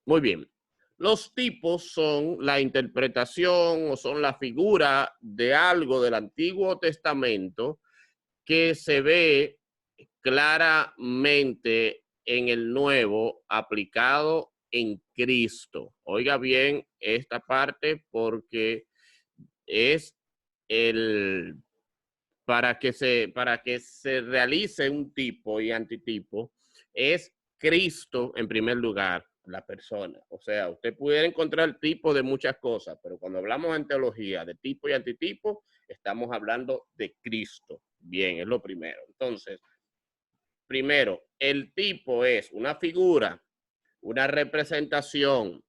Muy bien. Los tipos son la interpretación o son la figura de algo del Antiguo Testamento que se ve claramente en el Nuevo aplicado en Cristo. Oiga bien esta parte porque es el para que se realice un tipo y antitipo, es Cristo en primer lugar, la persona. O sea, usted puede encontrar tipo de muchas cosas, pero cuando hablamos en teología de tipo y antitipo, estamos hablando de Cristo. Bien, es lo primero. Entonces, primero, el tipo es una figura, una representación,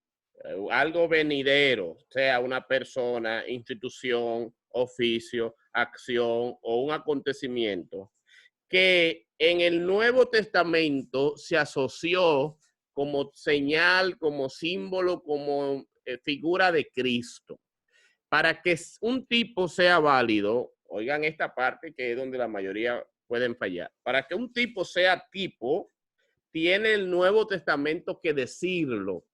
algo venidero, sea una persona, institución, oficio, acción o un acontecimiento que en el Nuevo Testamento se asoció como señal, como símbolo, como figura de Cristo. Para que un tipo sea válido, oigan esta parte que es donde la mayoría pueden fallar. Para que un tipo sea tipo, tiene el Nuevo Testamento que decirlo.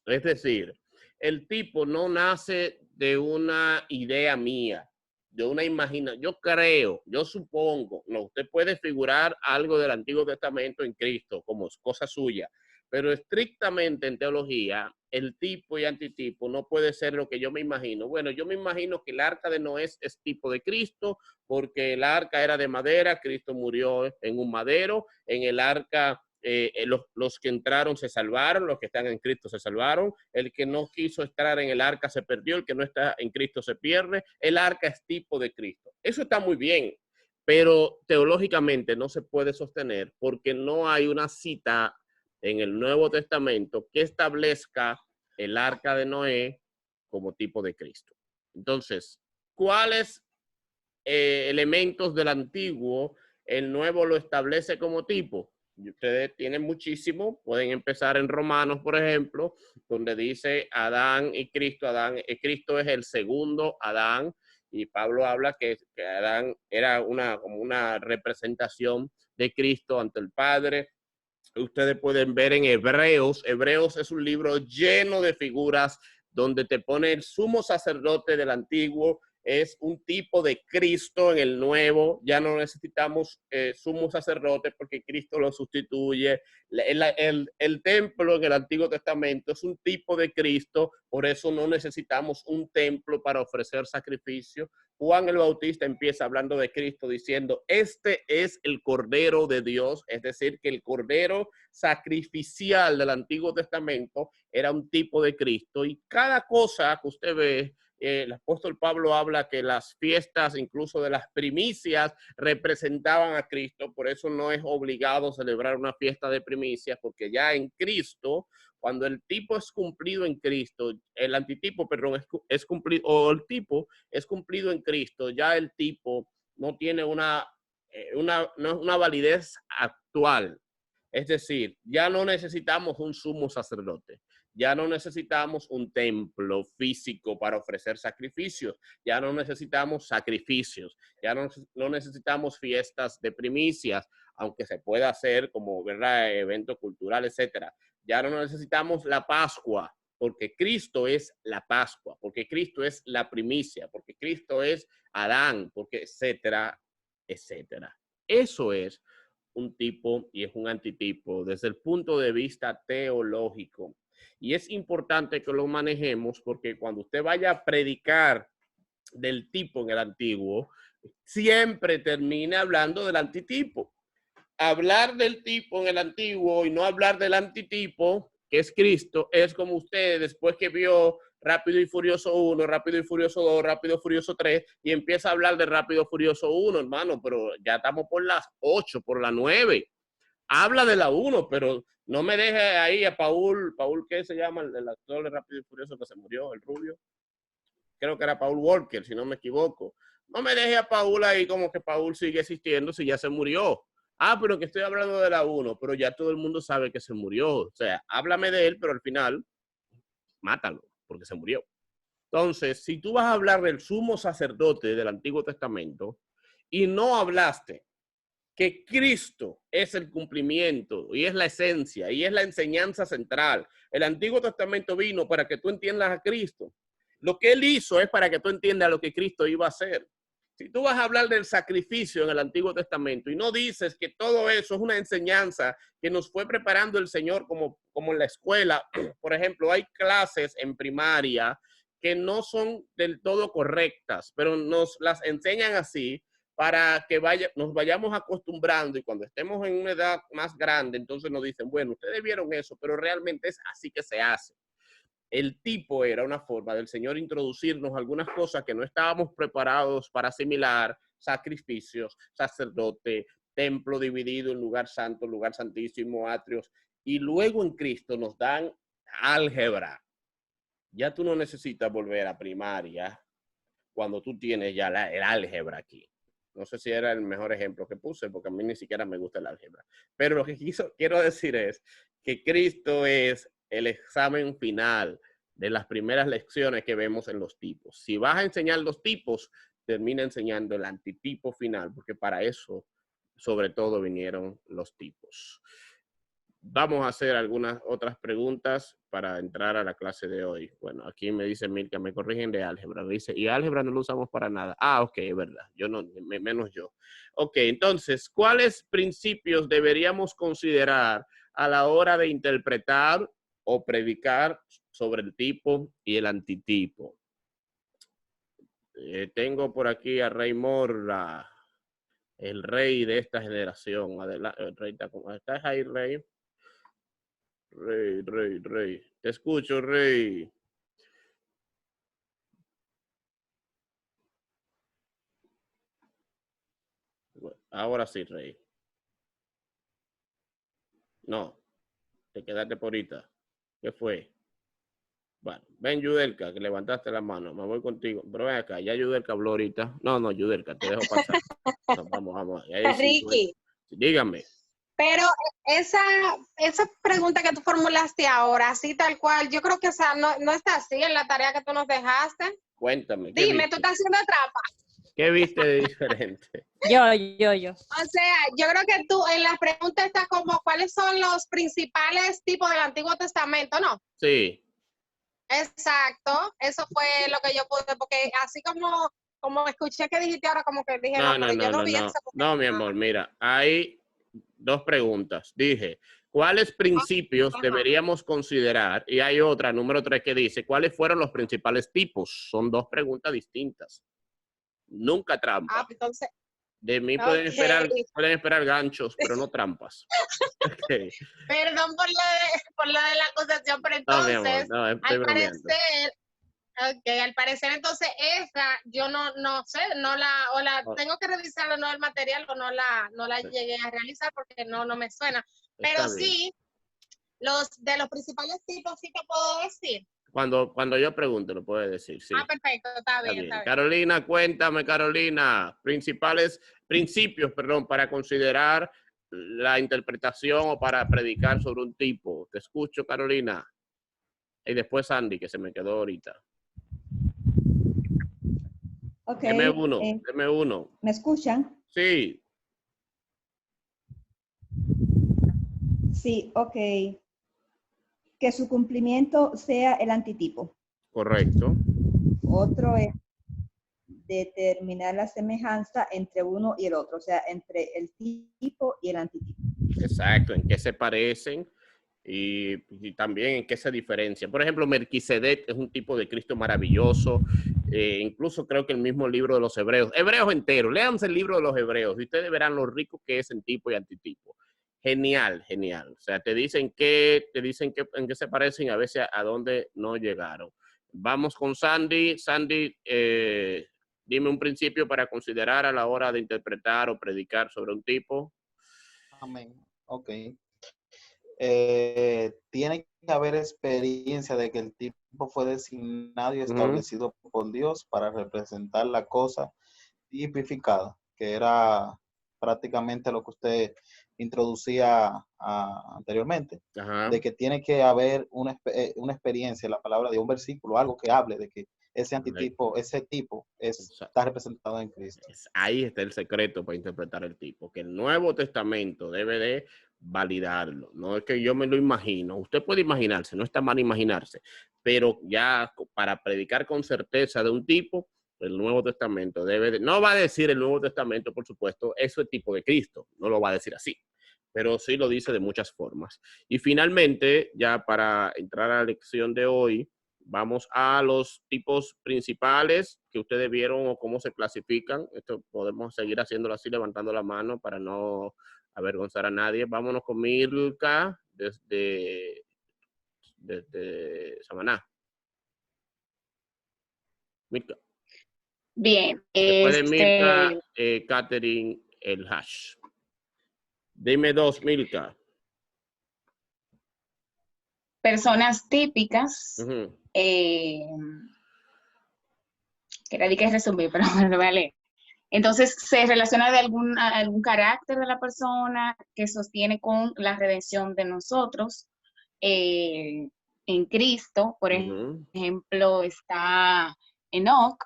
Es decir, el tipo no nace de una idea mía, de una imaginación. Yo creo, yo supongo, no, usted puede figurar algo del Antiguo Testamento en Cristo como cosa suya, pero estrictamente en teología, el tipo y antitipo no puede ser lo que yo me imagino. Bueno, yo me imagino que el arca de Noé es tipo de Cristo, porque el arca era de madera, Cristo murió en un madero, en el arca los que entraron se salvaron, los que están en Cristo se salvaron, el que no quiso estar en el arca se perdió, el que no está en Cristo se pierde, el arca es tipo de Cristo. Eso está muy bien, pero teológicamente no se puede sostener porque no hay una cita en el Nuevo Testamento que establezca el arca de Noé como tipo de Cristo. Entonces, ¿cuáles elementos del antiguo el nuevo lo establece como tipo? Y ustedes tienen muchísimo, pueden empezar en Romanos, por ejemplo, donde dice Adán y Cristo. Cristo es el segundo Adán, y Pablo habla que Adán era como una representación de Cristo ante el Padre. Ustedes pueden ver en Hebreos. Hebreos es un libro lleno de figuras donde te pone el sumo sacerdote del antiguo, es un tipo de Cristo en el nuevo. Ya no necesitamos sumo sacerdote porque Cristo lo sustituye. El templo en el Antiguo Testamento es un tipo de Cristo, por eso no necesitamos un templo para ofrecer sacrificio. Juan el Bautista empieza hablando de Cristo diciendo, este es el Cordero de Dios, es decir, que el Cordero sacrificial del Antiguo Testamento era un tipo de Cristo, y cada cosa que usted ve, el apóstol Pablo habla que las fiestas, incluso de las primicias, representaban a Cristo. Por eso no es obligado celebrar una fiesta de primicias, porque ya en Cristo, cuando el tipo es cumplido en Cristo, el antitipo, perdón, es cumplido, o el tipo es cumplido en Cristo, ya el tipo no tiene una validez actual. Es decir, ya no necesitamos un sumo sacerdote, ya no necesitamos un templo físico para ofrecer sacrificios, ya no necesitamos sacrificios, ya no necesitamos fiestas de primicias, aunque se pueda hacer como, ¿verdad?, evento cultural, etcétera. Ya no necesitamos la Pascua, porque Cristo es la Pascua, porque Cristo es la primicia, porque Cristo es Adán, porque etcétera, etcétera. Eso es un tipo y es un antitipo desde el punto de vista teológico. Y es importante que lo manejemos porque cuando usted vaya a predicar del tipo en el antiguo, siempre termina hablando del antitipo. Hablar del tipo en el antiguo y no hablar del antitipo, que es Cristo, es como usted después que vio Rápido y Furioso 1, Rápido y Furioso 2, Rápido y Furioso 3 y empieza a hablar de Rápido y Furioso 1, hermano, pero ya estamos por las 8, por las 9. Habla de la 1, pero no me deje ahí a Paul, ¿qué se llama? El actor de Rápido y Furioso que se murió, el rubio. Creo que era Paul Walker, si no me equivoco. No me deje a Paul ahí como que Paul sigue existiendo si ya se murió. Ah, pero que estoy hablando de la 1, pero ya todo el mundo sabe que se murió. O sea, háblame de él, pero al final, mátalo, porque se murió. Entonces, si tú vas a hablar del sumo sacerdote del Antiguo Testamento y no hablaste que Cristo es el cumplimiento y es la esencia y es la enseñanza central. El Antiguo Testamento vino para que tú entiendas a Cristo. Lo que Él hizo es para que tú entiendas lo que Cristo iba a hacer. Si tú vas a hablar del sacrificio en el Antiguo Testamento y no dices que todo eso es una enseñanza que nos fue preparando el Señor como en la escuela, por ejemplo, hay clases en primaria que no son del todo correctas, pero nos las enseñan así para que nos vayamos acostumbrando y cuando estemos en una edad más grande, entonces nos dicen, bueno, ustedes vieron eso, pero realmente es así que se hace. El tipo era una forma del Señor introducirnos algunas cosas que no estábamos preparados para asimilar: sacrificios, sacerdote, templo dividido en lugar santo, lugar santísimo, atrios, y luego en Cristo nos dan álgebra. Ya tú no necesitas volver a primaria cuando tú tienes ya el álgebra aquí. No sé si era el mejor ejemplo que puse, porque a mí ni siquiera me gusta el álgebra. Pero lo que quiero decir es que Cristo es el examen final de las primeras lecciones que vemos en los tipos. Si vas a enseñar los tipos, termina enseñando el antitipo final, porque para eso, sobre todo, vinieron los tipos. Vamos a hacer algunas otras preguntas para entrar a la clase de hoy. Bueno, aquí me dice Milka, me corrigen de álgebra. Me dice, y álgebra no lo usamos para nada. Ah, ok, es verdad. Yo no, menos yo. Ok, entonces, ¿cuáles principios deberíamos considerar a la hora de interpretar o predicar sobre el tipo y el antitipo? Tengo por aquí a Rey Morra, el rey de esta generación. Adelante, el rey ¿estás ahí, Rey? Rey. Te escucho, Rey. Ahora sí, Rey. No, te quedaste por ahorita. ¿Qué fue? Bueno, ven, Yudelka, que levantaste la mano. Me voy contigo. Pero ven acá, ya Yudelka habló ahorita. No, Yudelka, te dejo pasar. No, vamos. Ahí sí, Ricky, dígame. pero esa pregunta que tú formulaste ahora, así tal cual, yo creo que no está así en la tarea que tú nos dejaste. Cuéntame, ¿qué Dime, viste? tú estás haciendo trampa. ¿Qué viste de diferente? Yo. O sea, yo creo que tú en la pregunta está como, ¿cuáles son los principales tipos del Antiguo Testamento? ¿No? Sí. Exacto, eso fue lo que yo pude, porque así como escuché que dijiste ahora, como que dije, no, pero yo no vi eso. No, mi amor, mira, hay dos preguntas. Dije, ¿cuáles principios deberíamos considerar? Y hay otra, número 3, que dice, ¿cuáles fueron los principales tipos? Son dos preguntas distintas. Nunca trampa. Ah, entonces. De mí pueden esperar ganchos, pero no trampas. Okay. Perdón por lo de la acusación, pero entonces, no, mi amor, no, estoy bromeando. Al parecer entonces esa, yo no sé, tengo que revisarlo, no el material, o no la llegué a realizar porque no me suena. Pero sí, los principales tipos sí te puedo decir. Cuando yo pregunto, lo puedes decir, sí. Ah, perfecto, está bien. Carolina, cuéntame, Carolina, principios, para considerar la interpretación o para predicar sobre un tipo. Te escucho, Carolina. Y después Sandy, que se me quedó ahorita. Ok. Deme uno. ¿Me escuchan? Sí. Sí, ok. Que su cumplimiento sea el antitipo. Correcto. Otro es determinar la semejanza entre uno y el otro, o sea, entre el tipo y el antitipo. Exacto, en qué se parecen y también en qué se diferencian. Por ejemplo, Melquisedec es un tipo de Cristo maravilloso. Incluso creo que el mismo libro de los Hebreos entero, léanse el libro de los Hebreos y ustedes verán lo rico que es en tipo y antitipo. Genial. O sea, te dicen en qué se parecen y a veces a dónde no llegaron. Vamos con Sandy. Sandy, dime un principio para considerar a la hora de interpretar o predicar sobre un tipo. Amén. Ok. Tiene que haber experiencia de que el tipo fue designado y establecido por Dios para representar la cosa tipificada, que era prácticamente lo que usted introducía anteriormente, de que tiene que haber una experiencia, la palabra de un versículo, algo que hable de que ese antitipo, ese tipo está representado en Cristo. Ahí está el secreto para interpretar el tipo, que el Nuevo Testamento debe de validarlo. No es que yo me lo imagino. Usted puede imaginarse, no está mal imaginarse, pero ya para predicar con certeza de un tipo, el Nuevo Testamento debe de, no va a decir el Nuevo Testamento, por supuesto, eso es tipo de Cristo, no lo va a decir así, pero sí lo dice de muchas formas. Y finalmente, ya para entrar a la lección de hoy, vamos a los tipos principales que ustedes vieron o cómo se clasifican. Esto podemos seguir haciéndolo así, levantando la mano para no avergonzar a nadie. Vámonos con Milka desde Samaná. Milka. Bien. Después de Milka, Catherine El Hash. Dime dos, Milka. Personas típicas. Que era de que resumir, pero bueno, lo voy a leer. Entonces, se relaciona de algún carácter de la persona que sostiene con la redención de nosotros en Cristo. Por ejemplo, está Enoc,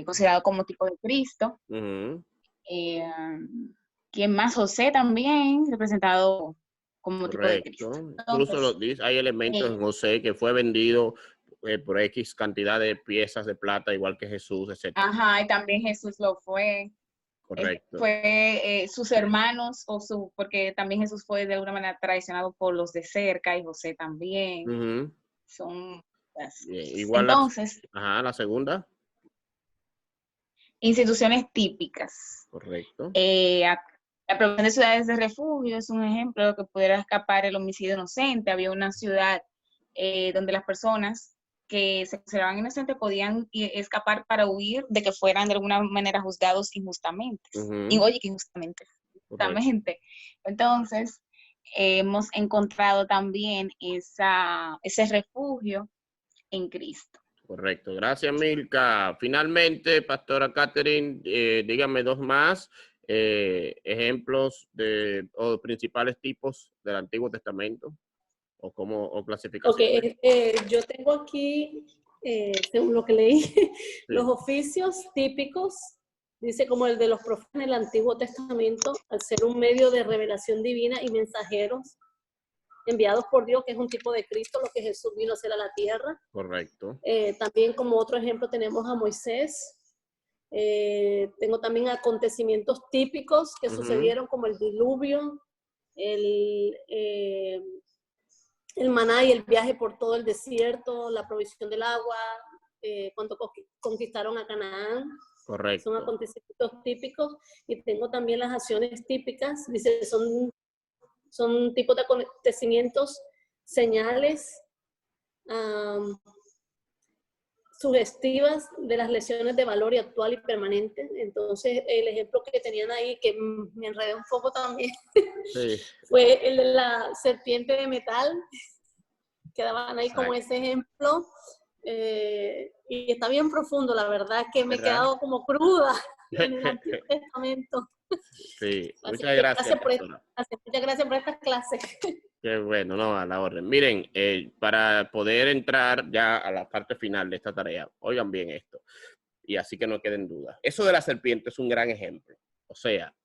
considerado como tipo de Cristo. ¿Quién más? José también, representado como tipo de Cristo. Entonces, incluso lo dice, hay elementos en José que fue vendido por X cantidad de piezas de plata, igual que Jesús, etc. Ajá, y también Jesús lo fue. Correcto. Fue sus hermanos, porque también Jesús fue de alguna manera traicionado por los de cerca, y José también. Son igual. Entonces, la segunda. Instituciones típicas. Correcto. La provisión de ciudades de refugio es un ejemplo de que pudiera escapar el homicidio inocente. Había una ciudad donde las personas que se consideraban inocentes podían escapar para huir de que fueran de alguna manera juzgados injustamente. Y oye, que injustamente. Justamente. Entonces, hemos encontrado también ese refugio en Cristo. Correcto. Gracias, Milka. Finalmente, Pastora Catherine, dígame dos más ejemplos o principales tipos del Antiguo Testamento o clasificaciones. Ok, yo tengo aquí, según lo que leí, los oficios típicos, dice como el de los profetas en el Antiguo Testamento, al ser un medio de revelación divina y mensajeros enviados por Dios, que es un tipo de Cristo, lo que Jesús vino a hacer a la tierra. Correcto. También como otro ejemplo tenemos a Moisés. Tengo también acontecimientos típicos que sucedieron, como el diluvio, el maná y el viaje por todo el desierto, la provisión del agua, cuando conquistaron a Canaán. Correcto. Son acontecimientos típicos. Y tengo también las acciones típicas, dice, son tipos de acontecimientos, señales sugestivas de las lesiones de valor y actual y permanente. Entonces, el ejemplo que tenían ahí, que me enredé un poco también, fue el de la serpiente de metal, que daban ahí como ese ejemplo. Y está bien profundo, la verdad que me he quedado como cruda en el Antiguo Testamento. Sí, muchas gracias. Muchas gracias por esta clase. Qué bueno, no, a la orden. Miren, para poder entrar ya a la parte final de esta tarea, oigan bien esto, y así que no queden dudas. Eso de la serpiente es un gran ejemplo. O sea,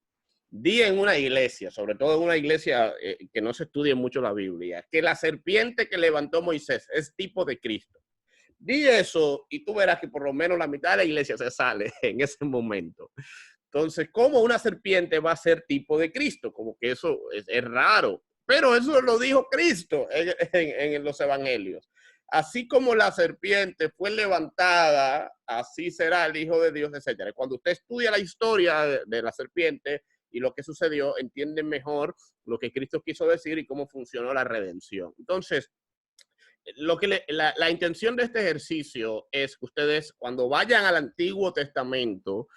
di en una iglesia, sobre todo en una iglesia que no se estudie mucho la Biblia, que la serpiente que levantó Moisés es tipo de Cristo. Di eso y tú verás que por lo menos la mitad de la iglesia se sale en ese momento. Entonces, ¿cómo una serpiente va a ser tipo de Cristo? Como que eso es raro. Pero eso lo dijo Cristo en los evangelios. Así como la serpiente fue levantada, así será el Hijo de Dios, etc. Cuando usted estudia la historia de la serpiente y lo que sucedió, entiende mejor lo que Cristo quiso decir y cómo funcionó la redención. Entonces, la intención de este ejercicio es que ustedes, cuando vayan al Antiguo Testamento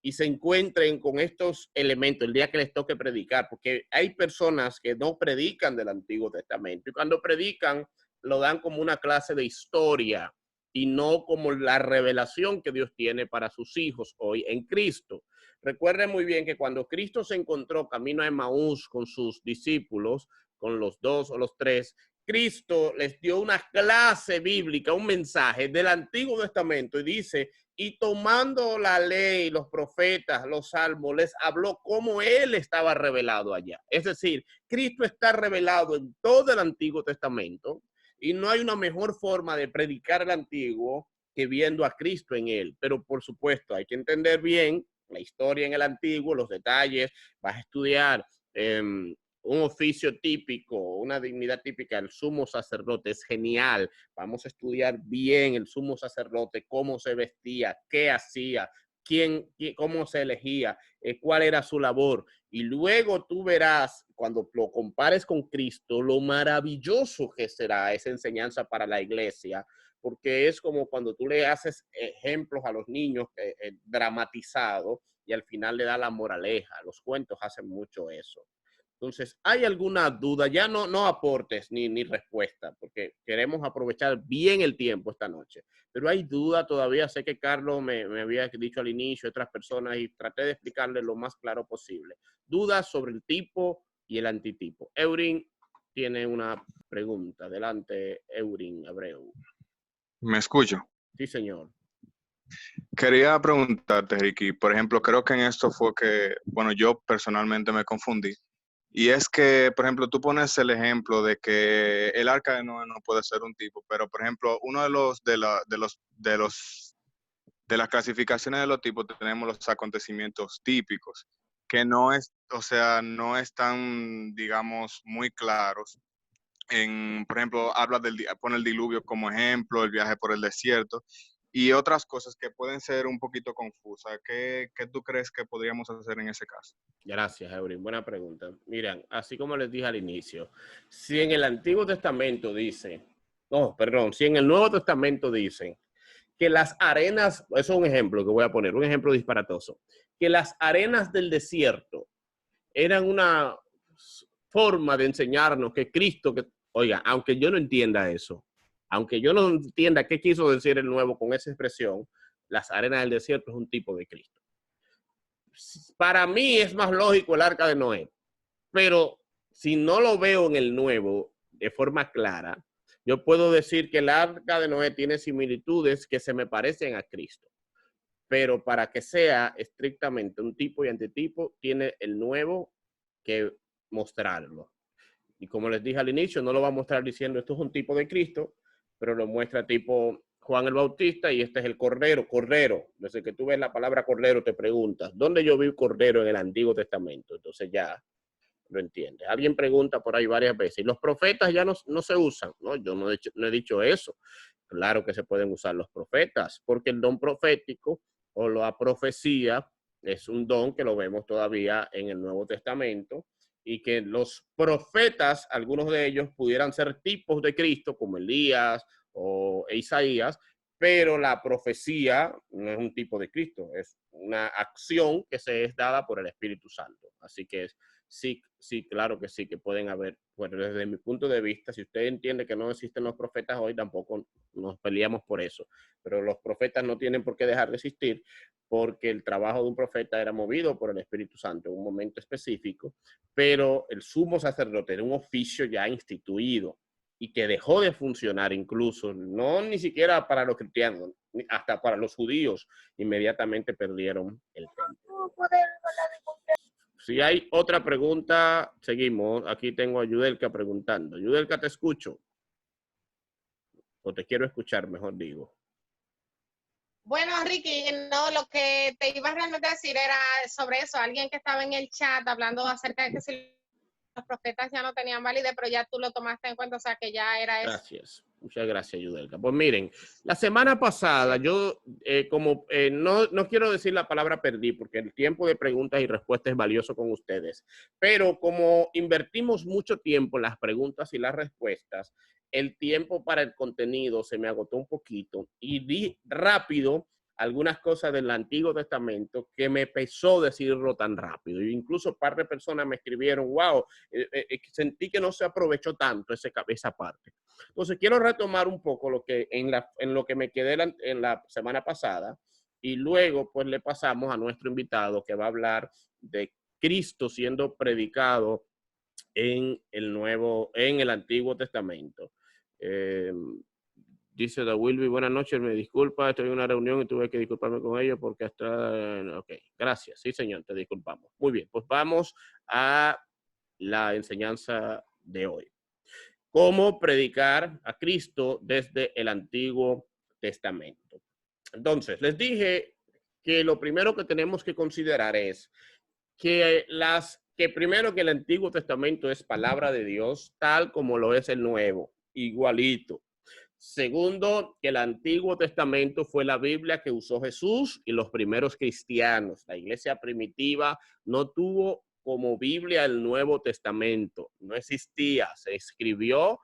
y se encuentren con estos elementos el día que les toque predicar, porque hay personas que no predican del Antiguo Testamento y cuando predican lo dan como una clase de historia y no como la revelación que Dios tiene para sus hijos hoy en Cristo. Recuerden muy bien que cuando Cristo se encontró camino a Emaús con sus discípulos, con los 2 o los 3, Cristo les dio una clase bíblica, un mensaje del Antiguo Testamento y dice, y tomando la ley, los profetas, los salmos, les habló cómo Él estaba revelado allá. Es decir, Cristo está revelado en todo el Antiguo Testamento y no hay una mejor forma de predicar el Antiguo que viendo a Cristo en Él. Pero por supuesto, hay que entender bien la historia en el Antiguo, los detalles, vas a estudiar un oficio típico, una dignidad típica, el sumo sacerdote, es genial. Vamos a estudiar bien el sumo sacerdote, cómo se vestía, qué hacía, cómo se elegía, cuál era su labor. Y luego tú verás, cuando lo compares con Cristo, lo maravilloso que será esa enseñanza para la iglesia, porque es como cuando tú le haces ejemplos a los niños dramatizados y al final le da la moraleja. Los cuentos hacen mucho eso. Entonces, ¿hay alguna duda? Ya no aportes ni respuesta, porque queremos aprovechar bien el tiempo esta noche. Pero hay duda todavía. Sé que Carlos me había dicho al inicio, otras personas, y traté de explicarle lo más claro posible. Dudas sobre el tipo y el antitipo. Eurin tiene una pregunta. Adelante, Eurin Abreu. ¿Me escucho? Sí, señor. Quería preguntarte, Ricky, por ejemplo, creo que en esto fue que, bueno, yo personalmente me confundí. Y es que, por ejemplo, tú pones el ejemplo de que el arca de Noé no puede ser un tipo, pero, por ejemplo, uno de las clasificaciones de los tipos tenemos los acontecimientos típicos, que no es, o sea, no están, digamos, muy claros. Por ejemplo, pone el diluvio como ejemplo, el viaje por el desierto y otras cosas que pueden ser un poquito confusas. ¿Qué tú crees que podríamos hacer en ese caso? Gracias, Eurin. Buena pregunta. Miren, así como les dije al inicio, si en el Antiguo Testamento dice, si en el Nuevo Testamento dicen que las arenas, eso es un ejemplo que voy a poner, un ejemplo disparatoso, que las arenas del desierto eran una forma de enseñarnos que Cristo, oiga, aunque yo no entienda eso, aunque yo no entienda qué quiso decir el Nuevo con esa expresión, las arenas del desierto es un tipo de Cristo. Para mí es más lógico el arca de Noé, pero si no lo veo en el Nuevo de forma clara, yo puedo decir que el arca de Noé tiene similitudes que se me parecen a Cristo, pero para que sea estrictamente un tipo y antitipo, tiene el Nuevo que mostrarlo. Y como les dije al inicio, no lo va a mostrar diciendo esto es un tipo de Cristo, pero lo muestra tipo Juan el Bautista y este es el Cordero. Cordero, desde que tú ves la palabra Cordero te preguntas, ¿dónde yo vi Cordero en el Antiguo Testamento? Entonces ya lo entiendes. Alguien pregunta por ahí varias veces, y los profetas ya no se usan, ¿no? Yo no he dicho eso. Claro que se pueden usar los profetas, porque el don profético o la profecía es un don que lo vemos todavía en el Nuevo Testamento, y que los profetas, algunos de ellos pudieran ser tipos de Cristo, como Elías o Isaías, pero la profecía no es un tipo de Cristo, es una acción que se es dada por el Espíritu Santo. Así que sí, claro que sí, que pueden haber, bueno, desde mi punto de vista, si usted entiende que no existen los profetas hoy, tampoco nos peleamos por eso, pero los profetas no tienen por qué dejar de existir, porque el trabajo de un profeta era movido por el Espíritu Santo en un momento específico, pero el sumo sacerdote era un oficio ya instituido y que dejó de funcionar incluso, no ni siquiera para los cristianos, hasta para los judíos, inmediatamente perdieron el templo. Si hay otra pregunta, seguimos. Aquí tengo a Yudelka preguntando. Yudelka, te escucho. O te quiero escuchar, mejor digo. Bueno, Ricky, no, lo que te iba realmente a decir era sobre eso. Alguien que estaba en el chat hablando acerca de que si los profetas ya no tenían validez, pero ya tú lo tomaste en cuenta, o sea que ya era eso. Gracias. Muchas gracias, Yudelka. Pues miren, la semana pasada yo, no quiero decir la palabra perdí, porque el tiempo de preguntas y respuestas es valioso con ustedes, pero como invertimos mucho tiempo en las preguntas y las respuestas, el tiempo para el contenido se me agotó un poquito y di rápido algunas cosas del Antiguo Testamento que me pesó decirlo tan rápido. E incluso un par de personas me escribieron, wow, sentí que no se aprovechó tanto esa parte. Entonces quiero retomar un poco lo que en lo que me quedé en la semana pasada, y luego pues le pasamos a nuestro invitado que va a hablar de Cristo siendo predicado en el Antiguo Testamento. Dice Da Wilby, buenas noches, me disculpa, estoy en una reunión y tuve que disculparme con ellos porque hasta... Ok, gracias, sí señor, te disculpamos. Muy bien, pues vamos a la enseñanza de hoy. ¿Cómo predicar a Cristo desde el Antiguo Testamento? Entonces, les dije que lo primero que tenemos que considerar es que primero que el Antiguo Testamento es palabra de Dios, tal como lo es el Nuevo, igualito. Segundo, que el Antiguo Testamento fue la Biblia que usó Jesús y los primeros cristianos. La iglesia primitiva no tuvo como Biblia el Nuevo Testamento. No existía, se escribió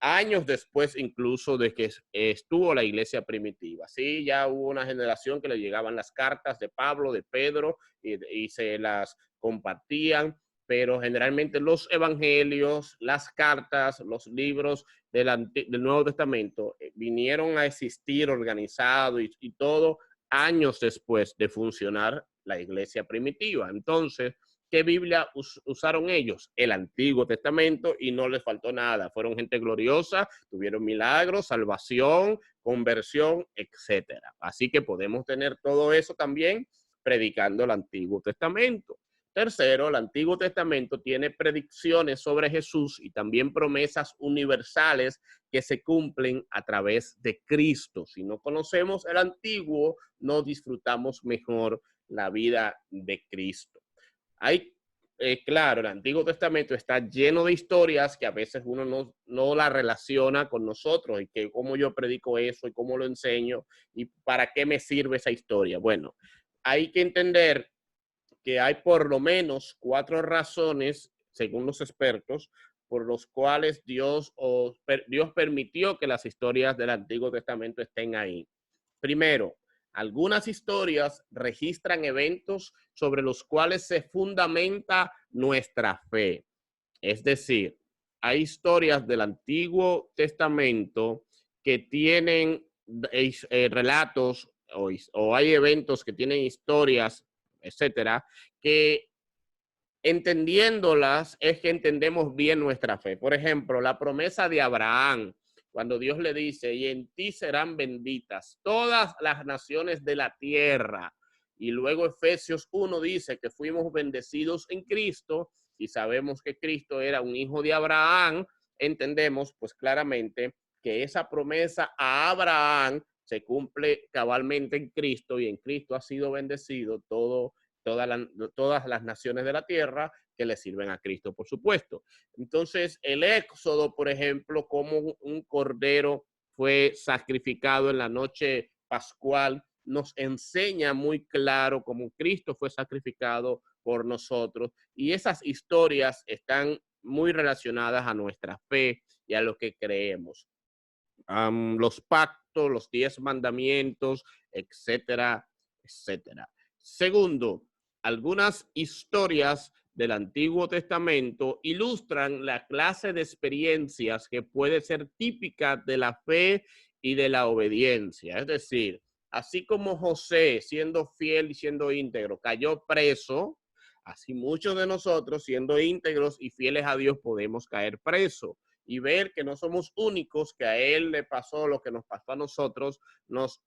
años después incluso de que estuvo la iglesia primitiva. Sí, ya hubo una generación que le llegaban las cartas de Pablo, de Pedro, y se las compartían, pero generalmente los evangelios, las cartas, los libros del Nuevo Testamento vinieron a existir organizado y todo años después de funcionar la iglesia primitiva. Entonces, ¿qué Biblia usaron ellos? El Antiguo Testamento, y no les faltó nada. Fueron gente gloriosa, tuvieron milagros, salvación, conversión, etcétera. Así que podemos tener todo eso también predicando el Antiguo Testamento. Tercero, el Antiguo Testamento tiene predicciones sobre Jesús y también promesas universales que se cumplen a través de Cristo. Si no conocemos el Antiguo, no disfrutamos mejor la vida de Cristo. Claro, el Antiguo Testamento está lleno de historias que a veces uno no la relaciona con nosotros, y que cómo yo predico eso y cómo lo enseño y para qué me sirve esa historia. Bueno, hay que entender que hay por lo menos 4 razones, según los expertos, por los cuales Dios permitió que las historias del Antiguo Testamento estén ahí. Primero, algunas historias registran eventos sobre los cuales se fundamenta nuestra fe. Es decir, hay historias del Antiguo Testamento que tienen relatos o hay eventos que tienen historias, etcétera, que entendiéndolas es que entendemos bien nuestra fe. Por ejemplo, la promesa de Abraham, cuando Dios le dice, y en ti serán benditas todas las naciones de la tierra. Y luego Efesios 1 dice que fuimos bendecidos en Cristo y sabemos que Cristo era un hijo de Abraham. Entendemos pues claramente que esa promesa a Abraham se cumple cabalmente en Cristo, y en Cristo ha sido bendecido todas las naciones de la tierra que le sirven a Cristo, por supuesto. Entonces, el Éxodo, por ejemplo, como un cordero fue sacrificado en la noche pascual, nos enseña muy claro cómo Cristo fue sacrificado por nosotros, y esas historias están muy relacionadas a nuestra fe y a lo que creemos. Los pactos, los 10 mandamientos, etcétera, etcétera. Segundo, algunas historias del Antiguo Testamento ilustran la clase de experiencias que puede ser típica de la fe y de la obediencia. Es decir, así como José, siendo fiel y siendo íntegro, cayó preso, así muchos de nosotros, siendo íntegros y fieles a Dios, podemos caer preso. Y ver que no somos únicos, que a él le pasó lo que nos pasó a nosotros, nos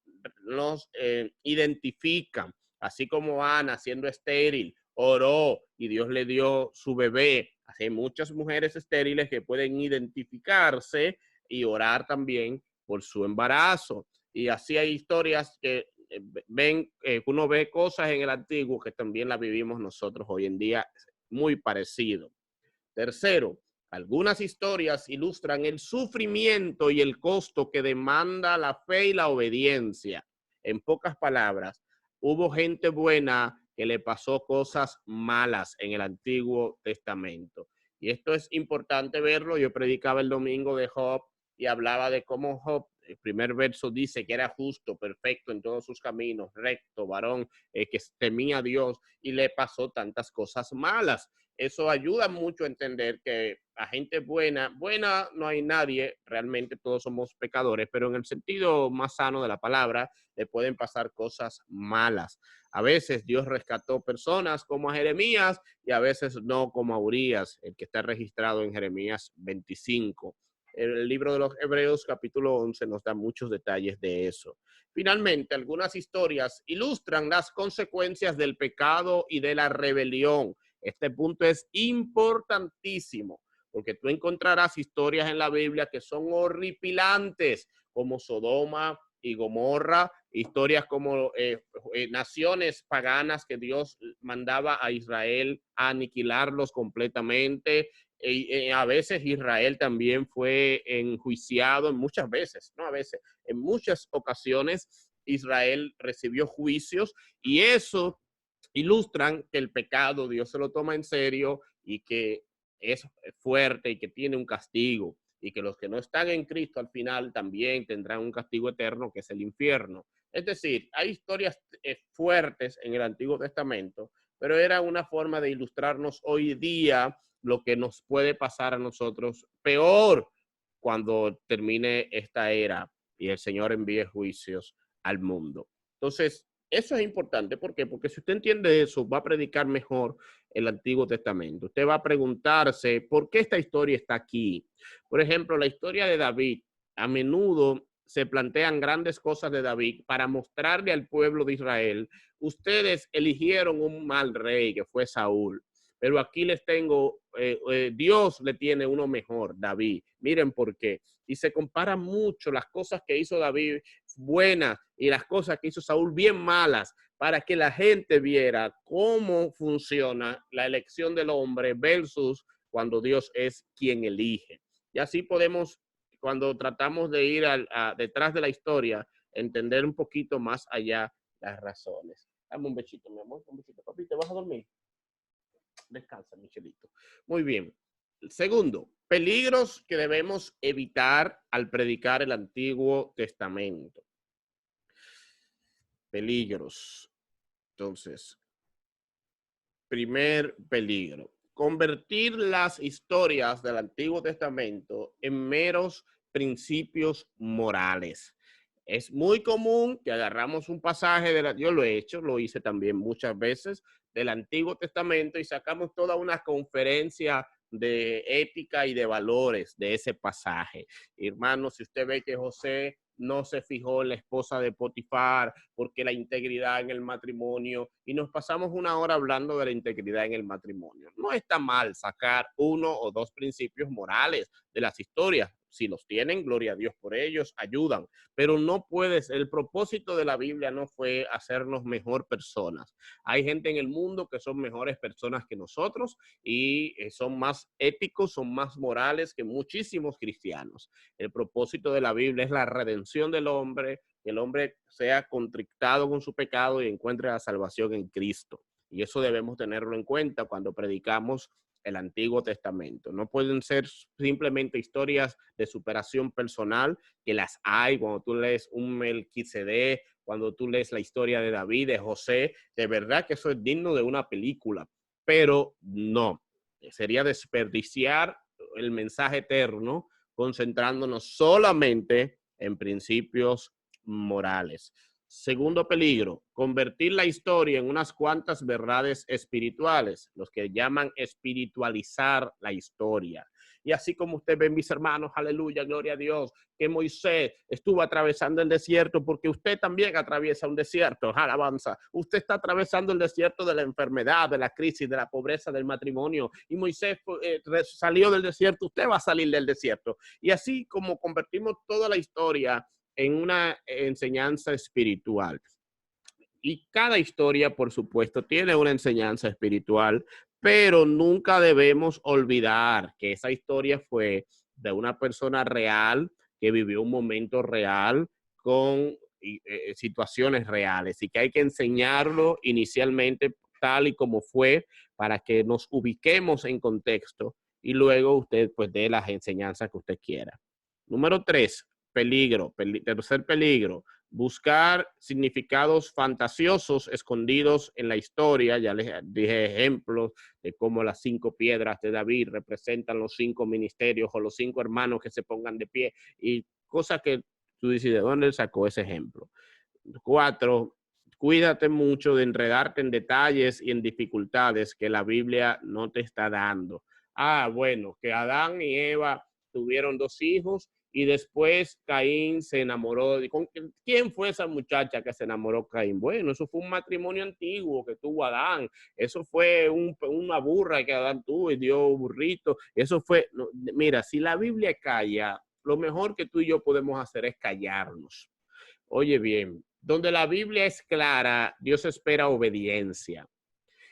identifican. Así como Ana, siendo estéril, oró y Dios le dio su bebé. Así hay muchas mujeres estériles que pueden identificarse y orar también por su embarazo. Y así hay historias que uno ve cosas en el Antiguo que también las vivimos nosotros hoy en día, muy parecido. Tercero, algunas historias ilustran el sufrimiento y el costo que demanda la fe y la obediencia. En pocas palabras, hubo gente buena que le pasó cosas malas en el Antiguo Testamento. Y esto es importante verlo. Yo predicaba el domingo de Job y hablaba de cómo Job, el primer verso dice que era justo, perfecto en todos sus caminos, recto, varón, que temía a Dios, y le pasó tantas cosas malas. eso ayuda mucho a entender que la gente buena no hay nadie, realmente todos somos pecadores, pero en el sentido más sano de la palabra, le pueden pasar cosas malas. A veces Dios rescató personas como a Jeremías y a veces no, como a Urías, el que está registrado en Jeremías 25. El libro de los Hebreos, capítulo 11, nos da muchos detalles de eso. Finalmente, algunas historias ilustran las consecuencias del pecado y de la rebelión. Este punto es importantísimo, porque tú encontrarás historias en la Biblia que son horripilantes, como Sodoma y Gomorra, historias como naciones paganas que Dios mandaba a Israel a aniquilarlos completamente. A veces Israel también fue enjuiciado, muchas veces, no a veces, en muchas ocasiones Israel recibió juicios y eso ilustran que el pecado Dios se lo toma en serio y que es fuerte y que tiene un castigo y que los que no están en Cristo al final también tendrán un castigo eterno que es el infierno. Es decir, hay historias fuertes en el Antiguo Testamento, pero era una forma de ilustrarnos hoy día lo que nos puede pasar a nosotros peor cuando termine esta era y el Señor envíe juicios al mundo. Entonces, eso es importante. ¿Por qué? Porque si usted entiende eso, va a predicar mejor el Antiguo Testamento. Usted va a preguntarse, ¿por qué esta historia está aquí? Por ejemplo, la historia de David. A menudo se plantean grandes cosas de David para mostrarle al pueblo de Israel, ustedes eligieron un mal rey que fue Saúl. Pero aquí les tengo, Dios le tiene uno mejor, David. Miren por qué. Y se comparan mucho las cosas que hizo David buenas y las cosas que hizo Saúl bien malas, para que la gente viera cómo funciona la elección del hombre versus cuando Dios es quien elige. Y así podemos, cuando tratamos de ir detrás de la historia, entender un poquito más allá las razones. Dame un besito, mi amor, un besito. Papi, ¿te vas a dormir? Descansa, Michelito. Muy bien. Segundo, peligros que debemos evitar al predicar el Antiguo Testamento. Peligros. Entonces, primer peligro, convertir las historias del Antiguo Testamento en meros principios morales. Es muy común que agarramos un pasaje, yo lo he hecho, lo hice también muchas veces, del Antiguo Testamento y sacamos toda una conferencia de ética y de valores de ese pasaje. Hermano, si usted ve que José no se fijó en la esposa de Potifar porque la integridad en el matrimonio, y nos pasamos una hora hablando de la integridad en el matrimonio. No está mal sacar uno o dos principios morales de las historias. Si los tienen, gloria a Dios por ellos, ayudan. Pero no puedes, el propósito de la Biblia no fue hacernos mejor personas. Hay gente en el mundo que son mejores personas que nosotros y son más éticos, son más morales que muchísimos cristianos. El propósito de la Biblia es la redención del hombre, que el hombre sea contrictado con su pecado y encuentre la salvación en Cristo. Y eso debemos tenerlo en cuenta cuando predicamos el Antiguo Testamento. No pueden ser simplemente historias de superación personal, que las hay cuando tú lees un Melquisedec, cuando tú lees la historia de David, de José, de verdad que eso es digno de una película, pero no, sería desperdiciar el mensaje eterno concentrándonos solamente en principios morales. Segundo peligro, convertir la historia en unas cuantas verdades espirituales, los que llaman espiritualizar la historia. Y así como usted ve, mis hermanos, aleluya, gloria a Dios, que Moisés estuvo atravesando el desierto porque usted también atraviesa un desierto, alabanza. Usted está atravesando el desierto de la enfermedad, de la crisis, de la pobreza, del matrimonio. Y Moisés salió del desierto, usted va a salir del desierto. Y así como convertimos toda la historia en una enseñanza espiritual. Y cada historia, por supuesto, tiene una enseñanza espiritual, pero nunca debemos olvidar que esa historia fue de una persona real que vivió un momento real con situaciones reales y que hay que enseñarlo inicialmente tal y como fue para que nos ubiquemos en contexto y luego usted pues dé las enseñanzas que usted quiera. Número 3. Tercer peligro, buscar significados fantasiosos escondidos en la historia. Ya les dije ejemplos de cómo las 5 piedras de David representan los 5 ministerios o los 5 hermanos que se pongan de pie y cosas que tú dices, ¿de dónde sacó ese ejemplo? 4, cuídate mucho de enredarte en detalles y en dificultades que la Biblia no te está dando. Bueno, que Adán y Eva tuvieron 2 hijos y después Caín se enamoró. ¿Quién fue esa muchacha que se enamoró Caín? Bueno, eso fue un matrimonio antiguo que tuvo Adán. Eso fue una burra que Adán tuvo y dio burrito. Eso fue, no, mira, si la Biblia calla, lo mejor que tú y yo podemos hacer es callarnos. Oye bien, donde la Biblia es clara, Dios espera obediencia.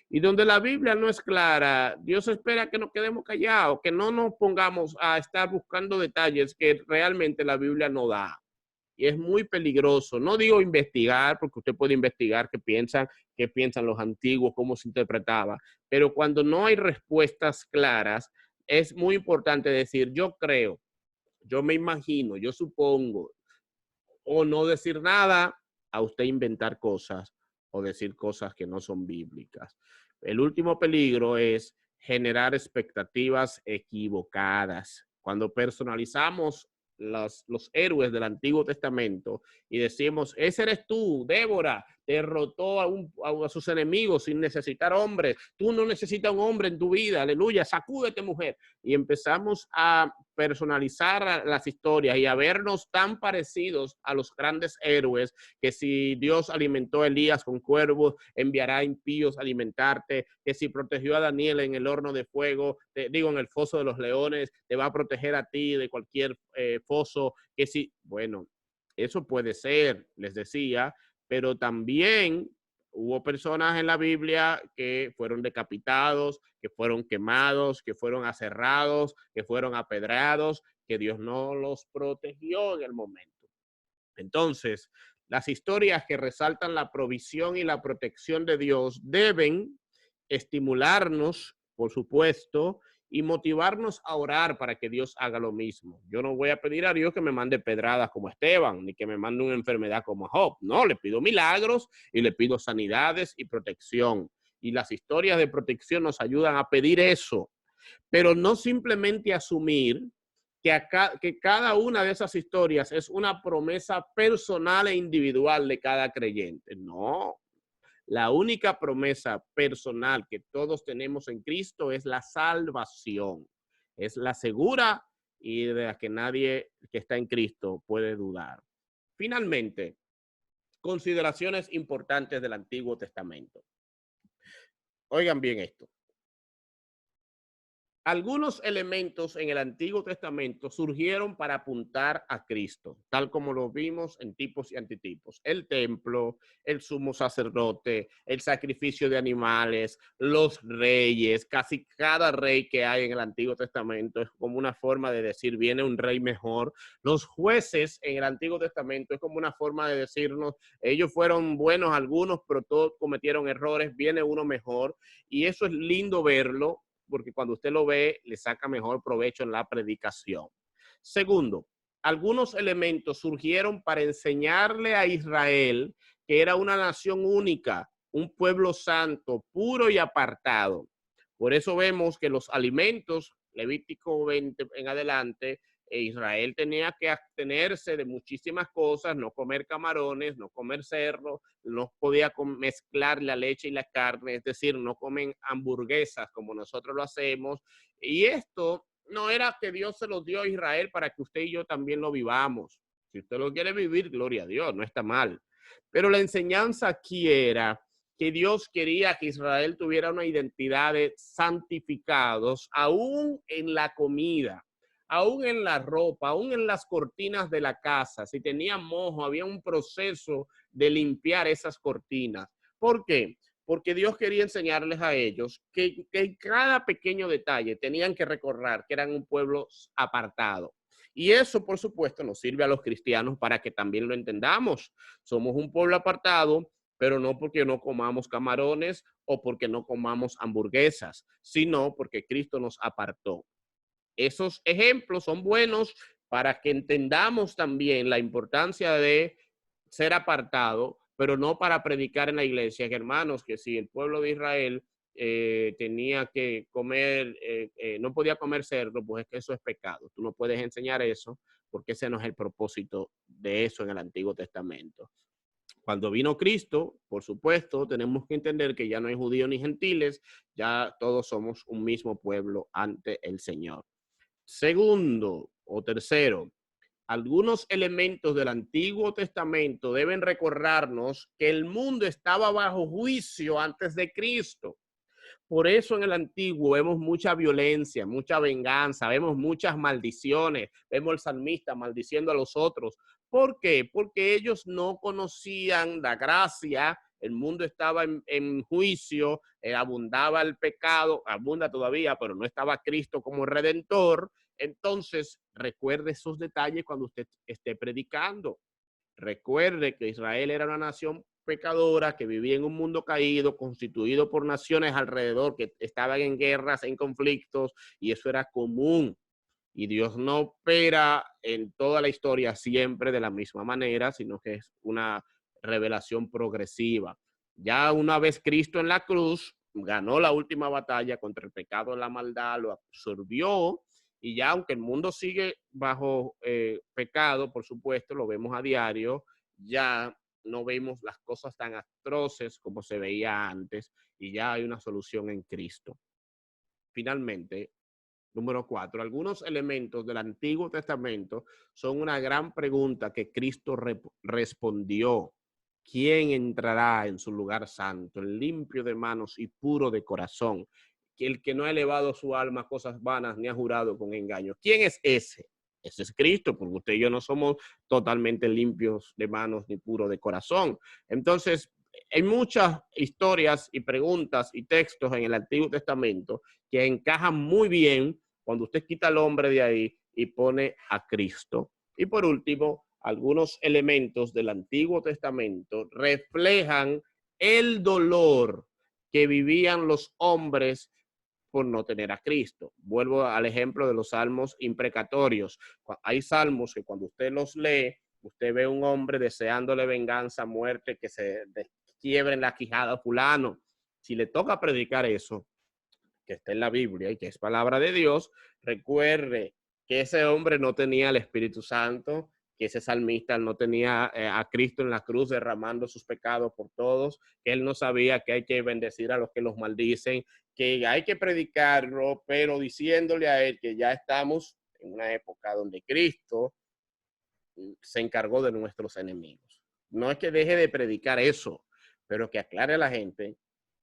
Y donde la Biblia no es clara, Dios espera que nos quedemos callados, que no nos pongamos a estar buscando detalles que realmente la Biblia no da. Y es muy peligroso. No digo investigar, porque usted puede investigar qué piensan los antiguos, cómo se interpretaba. Pero cuando no hay respuestas claras, es muy importante decir, yo creo, yo me imagino, yo supongo, o no decir nada, a usted inventar cosas o decir cosas que no son bíblicas. El último peligro es generar expectativas equivocadas. Cuando personalizamos los héroes del Antiguo Testamento y decimos, ese eres tú, Débora, derrotó a sus enemigos sin necesitar hombres, tú no necesitas un hombre en tu vida, aleluya, sacúdete mujer. Y empezamos a personalizar las historias y a vernos tan parecidos a los grandes héroes que si Dios alimentó a Elías con cuervos, enviará impíos a alimentarte, que si protegió a Daniel en el horno de fuego, en el foso de los leones, te va a proteger a ti de cualquier foso, que si, bueno, eso puede ser, les decía, pero también hubo personas en la Biblia que fueron decapitados, que fueron quemados, que fueron aserrados, que fueron apedreados, que Dios no los protegió en el momento. Entonces, las historias que resaltan la provisión y la protección de Dios deben estimularnos, por supuesto, y motivarnos a orar para que Dios haga lo mismo. Yo no voy a pedir a Dios que me mande pedradas como Esteban, ni que me mande una enfermedad como Job. No, le pido milagros y le pido sanidades y protección. Y las historias de protección nos ayudan a pedir eso, pero no simplemente asumir que cada una de esas historias es una promesa personal e individual de cada creyente. No. La única promesa personal que todos tenemos en Cristo es la salvación. Es la segura y de la que nadie que está en Cristo puede dudar. Finalmente, consideraciones importantes del Antiguo Testamento. Oigan bien esto. Algunos elementos en el Antiguo Testamento surgieron para apuntar a Cristo, tal como lo vimos en tipos y antitipos. El templo, el sumo sacerdote, el sacrificio de animales, los reyes, casi cada rey que hay en el Antiguo Testamento es como una forma de decir, viene un rey mejor. Los jueces en el Antiguo Testamento es como una forma de decirnos, ellos fueron buenos algunos, pero todos cometieron errores, viene uno mejor. Y eso es lindo verlo, porque cuando usted lo ve, le saca mejor provecho en la predicación. Segundo, algunos elementos surgieron para enseñarle a Israel que era una nación única, un pueblo santo, puro y apartado. Por eso vemos que los alimentos, Levítico 20 en adelante, Israel tenía que abstenerse de muchísimas cosas, no comer camarones, no comer cerdo, no podía mezclar la leche y la carne, es decir, no comen hamburguesas como nosotros lo hacemos. Y esto no era que Dios se los dio a Israel para que usted y yo también lo vivamos. Si usted lo quiere vivir, gloria a Dios, no está mal. Pero la enseñanza aquí era que Dios quería que Israel tuviera una identidad de santificados, aún en la comida, aún en la ropa, aún en las cortinas de la casa. Si tenía mojo, había un proceso de limpiar esas cortinas. ¿Por qué? Porque Dios quería enseñarles a ellos que cada pequeño detalle tenían que recordar que eran un pueblo apartado. Y eso, por supuesto, nos sirve a los cristianos para que también lo entendamos. Somos un pueblo apartado, pero no porque no comamos camarones o porque no comamos hamburguesas, sino porque Cristo nos apartó. Esos ejemplos son buenos para que entendamos también la importancia de ser apartado, pero no para predicar en la iglesia. Que hermanos, que si el pueblo de Israel tenía que comer, no podía comer cerdo, pues es que eso es pecado. Tú no puedes enseñar eso porque ese no es el propósito de eso en el Antiguo Testamento. Cuando vino Cristo, por supuesto, tenemos que entender que ya no hay judíos ni gentiles, ya todos somos un mismo pueblo ante el Señor. Segundo o tercero, algunos elementos del Antiguo Testamento deben recordarnos que el mundo estaba bajo juicio antes de Cristo. Por eso en el Antiguo vemos mucha violencia, mucha venganza, vemos muchas maldiciones, vemos al salmista maldiciendo a los otros. ¿Por qué? Porque ellos no conocían la gracia, el mundo estaba en juicio, abundaba el pecado, abunda todavía, pero no estaba Cristo como redentor. Entonces, recuerde esos detalles cuando usted esté predicando. Recuerde que Israel era una nación pecadora que vivía en un mundo caído, constituido por naciones alrededor que estaban en guerras, en conflictos, y eso era común. Y Dios no opera en toda la historia siempre de la misma manera, sino que es una revelación progresiva. Ya una vez Cristo en la cruz ganó la última batalla contra el pecado y la maldad, lo absorbió, y ya aunque el mundo sigue bajo pecado, por supuesto, lo vemos a diario, ya no vemos las cosas tan atroces como se veía antes, y ya hay una solución en Cristo. Finalmente, número 4, algunos elementos del Antiguo Testamento son una gran pregunta que Cristo respondió. ¿Quién entrará en su lugar santo, el limpio de manos y puro de corazón? El que no ha elevado su alma a cosas vanas ni ha jurado con engaño. ¿Quién es ese? Ese es Cristo, porque usted y yo no somos totalmente limpios de manos ni puros de corazón. Entonces, hay muchas historias y preguntas y textos en el Antiguo Testamento que encajan muy bien cuando usted quita al hombre de ahí y pone a Cristo. Y por último, algunos elementos del Antiguo Testamento reflejan el dolor que vivían los hombres por no tener a Cristo. Vuelvo al ejemplo de los salmos imprecatorios. Hay salmos que cuando usted los lee, usted ve a un hombre deseándole venganza, muerte, que se quiebre en la quijada a fulano. Si le toca predicar eso, que está en la Biblia y que es palabra de Dios, recuerde que ese hombre no tenía el Espíritu Santo, que ese salmista no tenía a Cristo en la cruz derramando sus pecados por todos, que él no sabía que hay que bendecir a los que los maldicen, que hay que predicarlo, pero diciéndole a él que ya estamos en una época donde Cristo se encargó de nuestros enemigos. No es que deje de predicar eso, pero que aclare a la gente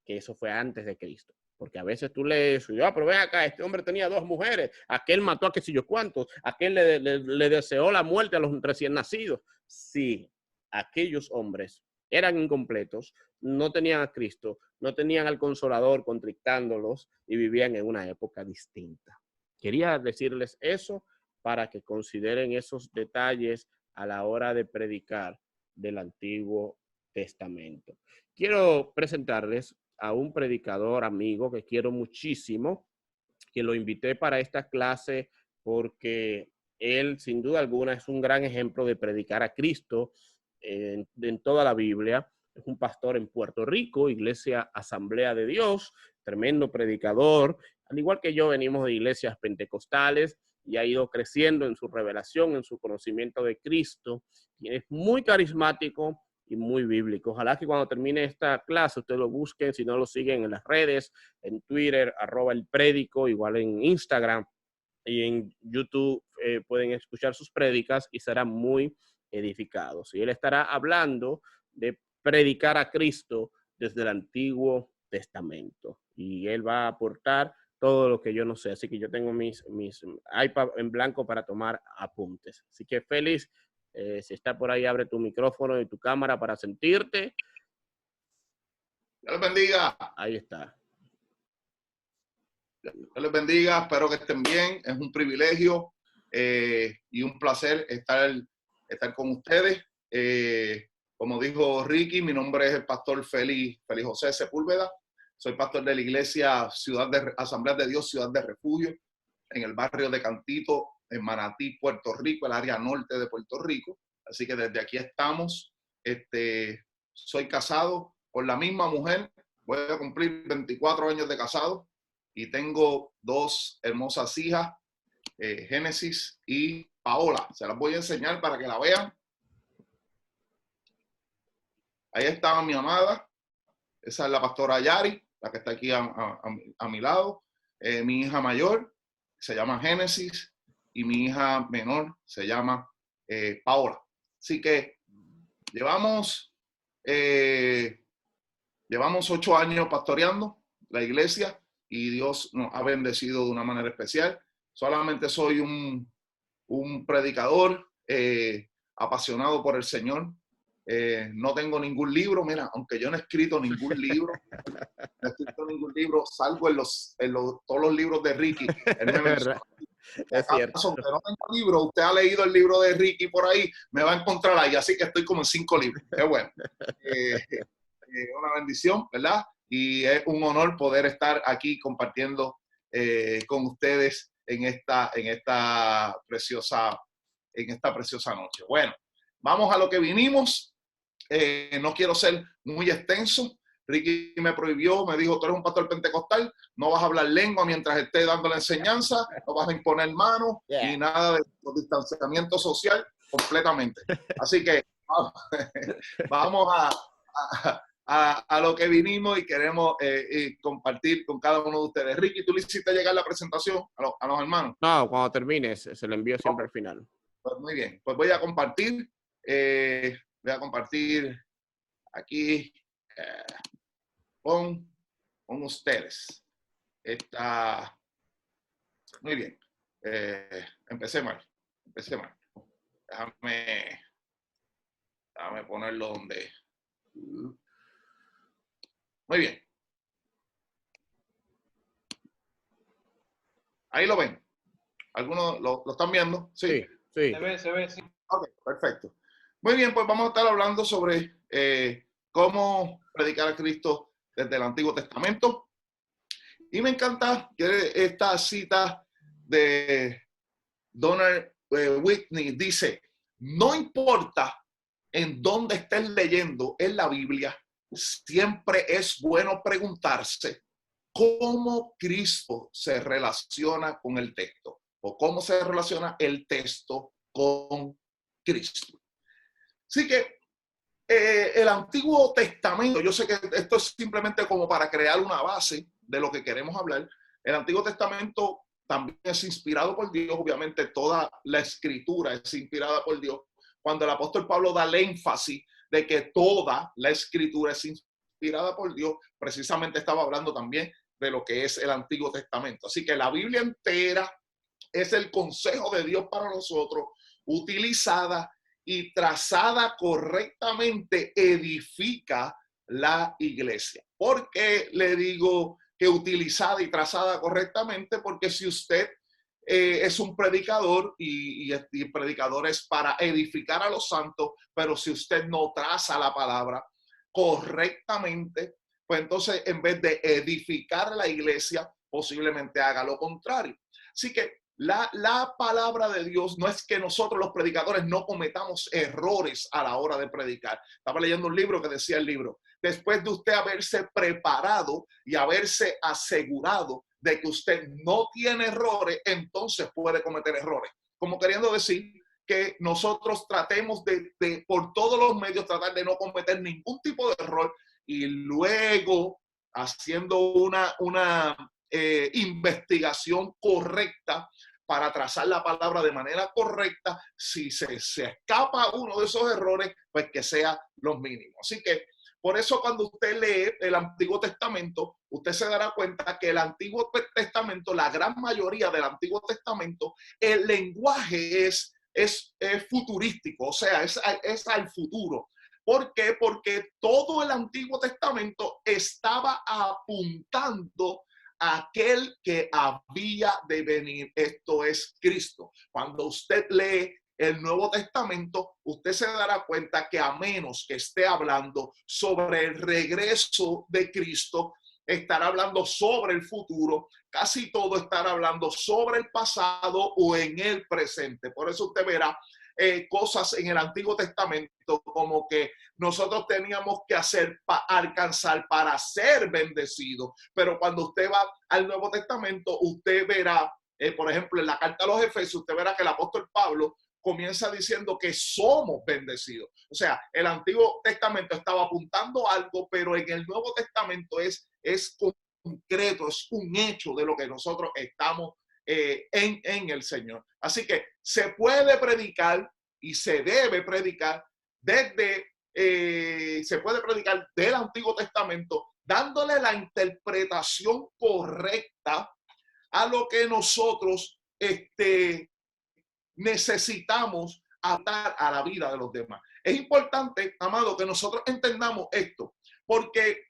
que eso fue antes de Cristo. Porque a veces tú lees, pero ven acá, este hombre tenía 2 mujeres, aquel mató a qué sé yo cuántos, aquel le deseó la muerte a los recién nacidos. Sí, aquellos hombres eran incompletos, no tenían a Cristo, no tenían al Consolador contrictándolos y vivían en una época distinta. Quería decirles eso para que consideren esos detalles a la hora de predicar del Antiguo Testamento. Quiero presentarles a un predicador amigo que quiero muchísimo, que lo invité para esta clase porque él sin duda alguna es un gran ejemplo de predicar a Cristo en toda la Biblia. Es un pastor en Puerto Rico, Iglesia Asamblea de Dios, tremendo predicador. Al igual que yo, venimos de iglesias pentecostales y ha ido creciendo en su revelación, en su conocimiento de Cristo. Y es muy carismático y muy bíblico. Ojalá que cuando termine esta clase ustedes lo busquen, si no lo siguen en las redes, en Twitter, @elpredico, igual en Instagram y en YouTube pueden escuchar sus prédicas y serán muy edificados. Y él estará hablando de predicar a Cristo desde el Antiguo Testamento. Y él va a aportar todo lo que yo no sé. Así que yo tengo mis iPad en blanco para tomar apuntes. Así que Félix, si está por ahí, abre tu micrófono y tu cámara para sentirte. Dios les bendiga. Ahí está. Dios les bendiga, espero que estén bien. Es un privilegio y un placer estar con ustedes. Como dijo Ricky, mi nombre es el pastor Félix José Sepúlveda. Soy pastor de la iglesia Asamblea de Dios, Ciudad de Refugio, en el barrio de Cantito, en Manatí, Puerto Rico, el área norte de Puerto Rico. Así que desde aquí estamos Soy casado con la misma mujer. Voy a cumplir 24 años de casado y tengo 2 hermosas hijas, Génesis y Paola. Se las voy a enseñar para que la vean. Ahí está mi amada. Esa es la pastora Yari, la que está aquí a mi lado. Mi hija mayor se llama Génesis y mi hija menor se llama Paola. Así que llevamos 8 años pastoreando la iglesia y Dios nos ha bendecido de una manera especial. Solamente soy un predicador apasionado por el Señor. No tengo ningún libro, mira, aunque yo no he escrito ningún libro, salvo en todos los libros de Ricky. Él me mencionó. Es cierto. Aunque no tengo libro, usted ha leído el libro de Ricky por ahí, me va a encontrar ahí, así que estoy como en 5 libros. Es bueno. Una bendición, ¿verdad? Y es un honor poder estar aquí compartiendo con ustedes en esta preciosa noche. Bueno, vamos a lo que vinimos. No quiero ser muy extenso. Ricky me prohibió, me dijo, tú eres un pastor pentecostal, no vas a hablar lengua mientras esté dando la enseñanza, no vas a imponer manos y nada de distanciamiento social completamente. Así que vamos a lo que vinimos y queremos compartir con cada uno de ustedes. Ricky, ¿tú le hiciste llegar la presentación a los hermanos? No, cuando termines, se lo envío siempre al final. Pues muy bien, pues voy a compartir aquí con ustedes. Muy bien. Empecé mal. Déjame ponerlo donde. Muy bien. Ahí lo ven. ¿Algunos lo están viendo? Sí. Sí. Se ve, sí. Ok, perfecto. Muy bien, pues vamos a estar hablando sobre cómo predicar a Cristo desde el Antiguo Testamento. Y me encanta que esta cita de Donald Whitney dice, no importa en dónde estés leyendo en la Biblia, siempre es bueno preguntarse cómo Cristo se relaciona con el texto o cómo se relaciona el texto con Cristo. Así que el Antiguo Testamento, yo sé que esto es simplemente como para crear una base de lo que queremos hablar. El Antiguo Testamento también es inspirado por Dios, obviamente toda la escritura es inspirada por Dios. Cuando el apóstol Pablo da el énfasis de que toda la escritura es inspirada por Dios, precisamente estaba hablando también de lo que es el Antiguo Testamento. Así que la Biblia entera es el consejo de Dios para nosotros, utilizada y trazada correctamente, edifica la iglesia. ¿Por qué le digo que utilizada y trazada correctamente? Porque si usted es un predicador y el predicador es para edificar a los santos, pero si usted no traza la palabra correctamente, pues entonces en vez de edificar la iglesia, posiblemente haga lo contrario. Así que la palabra de Dios no es que nosotros los predicadores no cometamos errores a la hora de predicar. Estaba leyendo un libro que decía el libro, después de usted haberse preparado y haberse asegurado de que usted no tiene errores, entonces puede cometer errores. Como queriendo decir que nosotros tratemos de por todos los medios tratar de no cometer ningún tipo de error y luego haciendo una investigación correcta para trazar la palabra de manera correcta. Si se escapa uno de esos errores, pues que sea los mínimos. Así que por eso cuando usted lee el Antiguo Testamento, usted se dará cuenta que el Antiguo Testamento, la gran mayoría del Antiguo Testamento, el lenguaje es futurístico, o sea, es al futuro. ¿Por qué? Porque todo el Antiguo Testamento estaba apuntando a aquel que había de venir. Esto es Cristo. Cuando usted lee el Nuevo Testamento, usted se dará cuenta que a menos que esté hablando sobre el regreso de Cristo, estará hablando sobre el futuro, casi todo estará hablando sobre el pasado o en el presente. Por eso usted verá cosas en el Antiguo Testamento como que nosotros teníamos que hacer para alcanzar, para ser bendecidos. Pero cuando usted va al Nuevo Testamento, usted verá, por ejemplo, en la carta a los Efesios, usted verá que el apóstol Pablo comienza diciendo que somos bendecidos. O sea, el Antiguo Testamento estaba apuntando algo, pero en el Nuevo Testamento es concreto, es un hecho de lo que nosotros estamos en el Señor. Así que se puede predicar y se debe predicar se puede predicar del Antiguo Testamento, dándole la interpretación correcta a lo que nosotros necesitamos adaptar a la vida de los demás. Es importante, amado, que nosotros entendamos esto, porque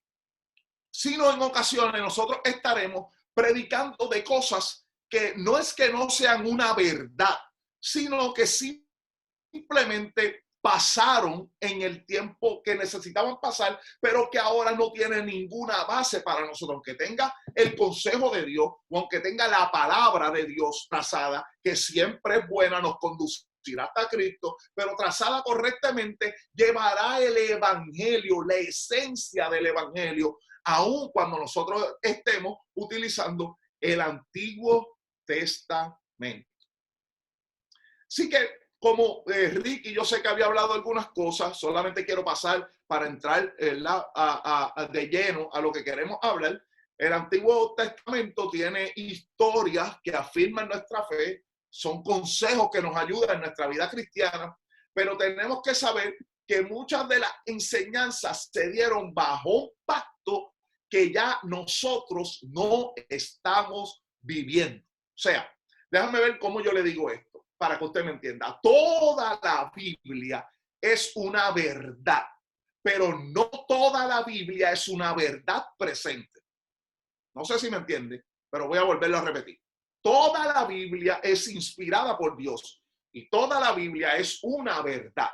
si no, en ocasiones nosotros estaremos predicando de cosas que no es que no sean una verdad, sino que simplemente pasaron en el tiempo que necesitaban pasar, pero que ahora no tienen ninguna base para nosotros, aunque tenga el consejo de Dios o aunque tenga la palabra de Dios trazada, que siempre es buena, nos conducirá hasta Cristo, pero trazada correctamente llevará el evangelio, la esencia del evangelio, aun cuando nosotros estemos utilizando el Antiguo Testamento. Así que, como Ricky, yo sé que había hablado algunas cosas, solamente quiero pasar para entrar de lleno a lo que queremos hablar. El Antiguo Testamento tiene historias que afirman nuestra fe, son consejos que nos ayudan en nuestra vida cristiana, pero tenemos que saber que muchas de las enseñanzas se dieron bajo un pacto que ya nosotros no estamos viviendo. O sea, déjame ver cómo yo le digo esto, para que usted me entienda. Toda la Biblia es una verdad, pero no toda la Biblia es una verdad presente. No sé si me entiende, pero voy a volverlo a repetir. Toda la Biblia es inspirada por Dios y toda la Biblia es una verdad,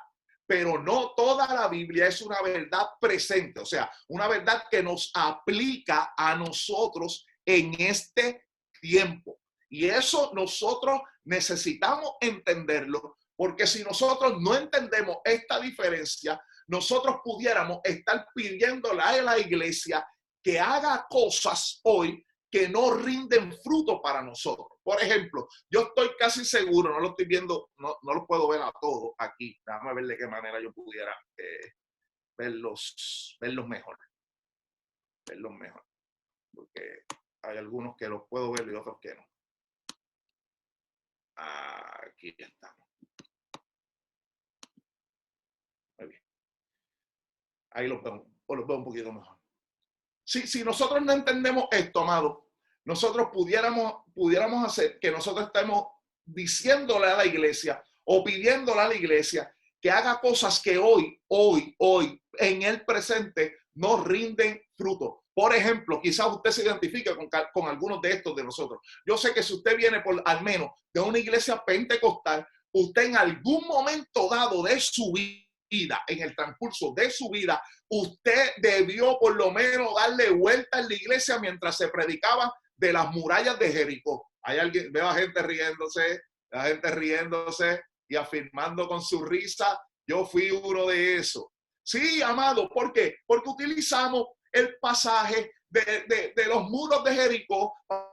pero no toda la Biblia es una verdad presente, o sea, una verdad que nos aplica a nosotros en este tiempo. Y eso nosotros necesitamos entenderlo, porque si nosotros no entendemos esta diferencia, nosotros pudiéramos estar pidiéndole a la iglesia que haga cosas hoy que no rinden fruto para nosotros. Por ejemplo, yo estoy casi seguro, no lo estoy viendo, no lo puedo ver a todos aquí. Déjame ver de qué manera yo pudiera verlos mejor. Verlos mejor. Porque hay algunos que los puedo ver y otros que no. Aquí estamos. Muy bien. Ahí los veo un poquito mejor. Si nosotros no entendemos esto, amado, nosotros pudiéramos hacer que nosotros estemos diciéndole a la iglesia o pidiéndole a la iglesia que haga cosas que hoy, en el presente, no rinden fruto. Por ejemplo, quizás usted se identifique con algunos de estos de nosotros. Yo sé que si usted viene al menos de una iglesia pentecostal, usted en algún momento dado de su vida, en el transcurso de su vida, usted debió por lo menos darle vuelta en la iglesia mientras se predicaba de las murallas de Jericó. Hay alguien, veo a gente riéndose y afirmando con su risa, yo fui uno de esos. Sí, amado, ¿por qué? Porque utilizamos el pasaje de los muros de Jericó para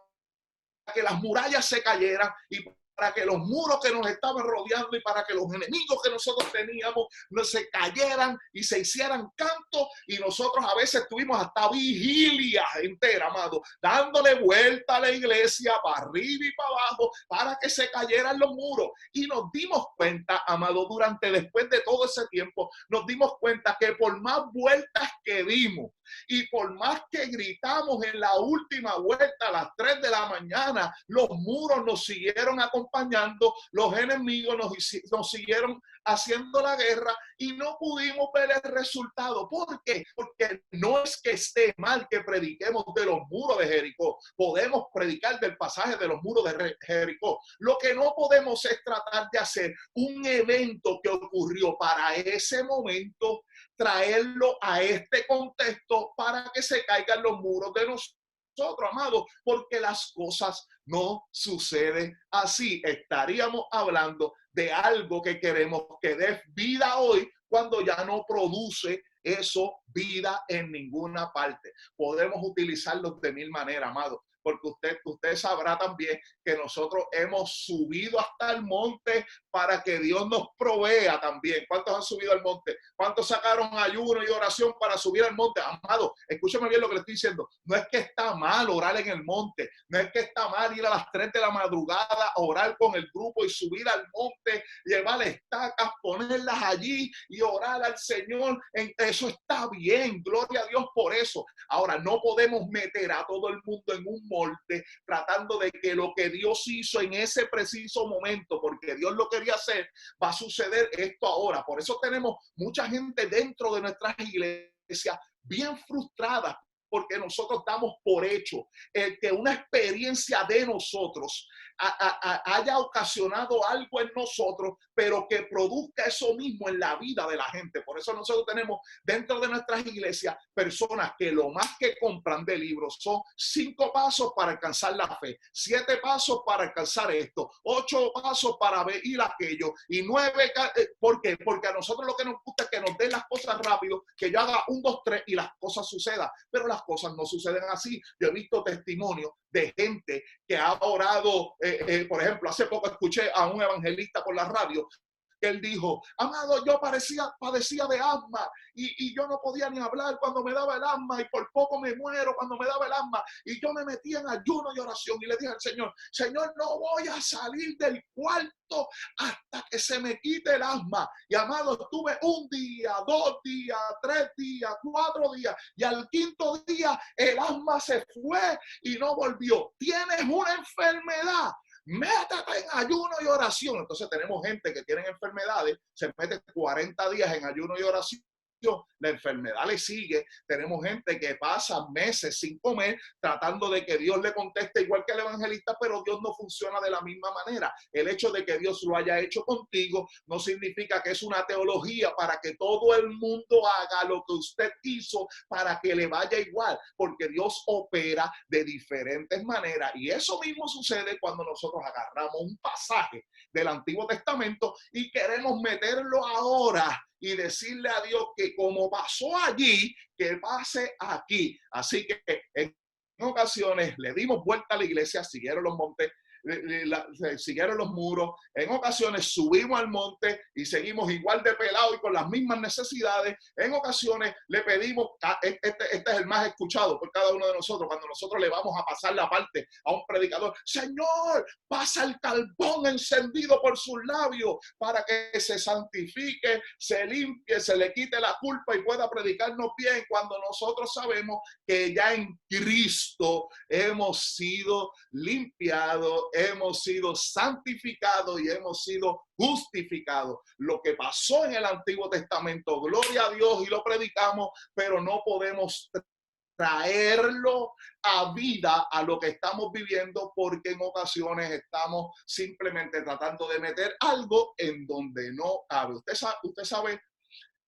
que las murallas se cayeran y para que los muros que nos estaban rodeando y para que los enemigos que nosotros teníamos no se cayeran y se hicieran canto, y nosotros a veces tuvimos hasta vigilia entera, amado, dándole vuelta a la iglesia para arriba y para abajo para que se cayeran los muros. Y nos dimos cuenta, amado, después de todo ese tiempo, nos dimos cuenta que por más vueltas que dimos y por más que gritamos en la última vuelta a las 3 de la mañana, los muros nos siguieron acompañando, los enemigos nos siguieron haciendo la guerra y no pudimos ver el resultado. ¿Por qué? Porque no es que esté mal que prediquemos de los muros de Jericó. Podemos predicar del pasaje de los muros de Jericó. Lo que no podemos es tratar de hacer un evento que ocurrió para ese momento, traerlo a este contexto para que se caigan los muros de nosotros, amados, porque las cosas no sucede así. Estaríamos hablando de algo que queremos que dé vida hoy cuando ya no produce eso vida en ninguna parte. Podemos utilizarlos de mil maneras, amado, porque usted sabrá también que nosotros hemos subido hasta el monte para que Dios nos provea también. ¿Cuántos han subido al monte? ¿Cuántos sacaron ayuno y oración para subir al monte? Amado, escúcheme bien lo que le estoy diciendo. No es que está mal orar en el monte, no es que está mal ir a las 3 de la madrugada a orar con el grupo y subir al monte, llevar estacas, ponerlas allí y orar al Señor. Eso está bien, gloria a Dios por eso. Ahora, no podemos meter a todo el mundo en un molde tratando de que lo que Dios hizo en ese preciso momento, porque Dios lo quería hacer, va a suceder esto ahora. Por eso tenemos mucha gente dentro de nuestras iglesias bien frustrada, porque nosotros damos por hecho que una experiencia de nosotros haya ocasionado algo en nosotros, pero que produzca eso mismo en la vida de la gente. Por eso nosotros tenemos dentro de nuestras iglesias personas que lo más que compran de libros son 5 pasos para alcanzar la fe, 7 pasos para alcanzar esto, 8 pasos para ver ir aquello y 9. ¿Por qué? Porque a nosotros lo que nos gusta es que nos den las cosas rápido, que yo haga 1, 2, 3 y las cosas sucedan, pero las cosas no suceden así. Yo he visto testimonios de gente que ha orado, por ejemplo, hace poco escuché a un evangelista por la radio que él dijo: amado, yo padecía de asma y yo no podía ni hablar cuando me daba el asma y por poco me muero cuando me daba el asma, y yo me metí en ayuno y oración y le dije al Señor: Señor, no voy a salir del cuarto hasta que se me quite el asma. Y amado, estuve 1 día, 2 días, 3 días, 4 días, y al 5.º día el asma se fue y no volvió. Tienes una enfermedad, métete en ayuno y oración. Entonces tenemos gente que tiene enfermedades, se mete 40 días en ayuno y oración, la enfermedad le sigue. Tenemos gente que pasa meses sin comer tratando de que Dios le conteste igual que el evangelista, pero Dios no funciona de la misma manera. El hecho de que Dios lo haya hecho contigo no significa que es una teología para que todo el mundo haga lo que usted hizo para que le vaya igual, porque Dios opera de diferentes maneras, y eso mismo sucede cuando nosotros agarramos un pasaje del Antiguo Testamento y queremos meterlo ahora y decirle a Dios que como pasó allí, que pase aquí. Así que en ocasiones le dimos vuelta a la iglesia, siguieron los montes, siguieron los muros. En ocasiones subimos al monte y seguimos igual de pelado y con las mismas necesidades. En ocasiones le pedimos, este es el más escuchado por cada uno de nosotros, cuando nosotros le vamos a pasar la parte a un predicador: Señor, pasa el carbón encendido por sus labios para que se santifique, se limpie, se le quite la culpa y pueda predicarnos bien, cuando nosotros sabemos que ya en Cristo hemos sido limpiados, hemos sido santificados y hemos sido justificados. Lo que pasó en el Antiguo Testamento, gloria a Dios, y lo predicamos, pero no podemos traerlo a vida a lo que estamos viviendo, porque en ocasiones estamos simplemente tratando de meter algo en donde no cabe. Usted sabe,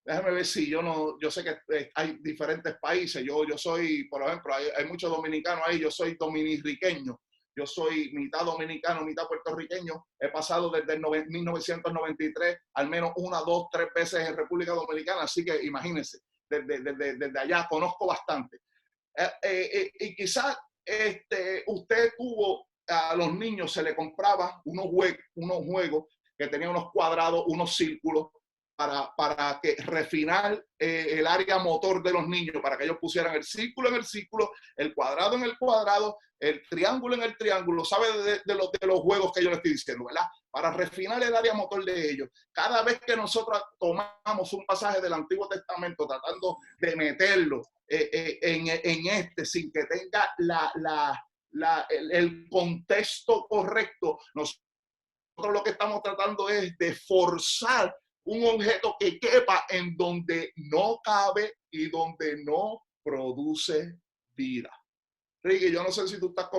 déjame ver si yo sé que hay diferentes países. Yo soy, por ejemplo, hay muchos dominicanos ahí. Yo soy dominirriqueño. Yo soy mitad dominicano, mitad puertorriqueño. He pasado desde 1993 al menos 1, 2, 3 veces en República Dominicana. Así que imagínense, desde allá conozco bastante. Y quizás usted tuvo, a los niños se le compraba unos juegos que tenían unos cuadrados, unos círculos, para que refinar el área motor de los niños, para que ellos pusieran el círculo en el círculo, el cuadrado en el cuadrado, el triángulo en el triángulo. ¿Sabe de los juegos que yo le estoy diciendo, verdad? Para refinar el área motor de ellos. Cada vez que nosotros tomamos un pasaje del Antiguo Testamento tratando de meterlo en sin que tenga el contexto correcto, nosotros lo que estamos tratando es de forzar un objeto que quepa en donde no cabe y donde no produce vida. Ricky, yo no sé si tú estás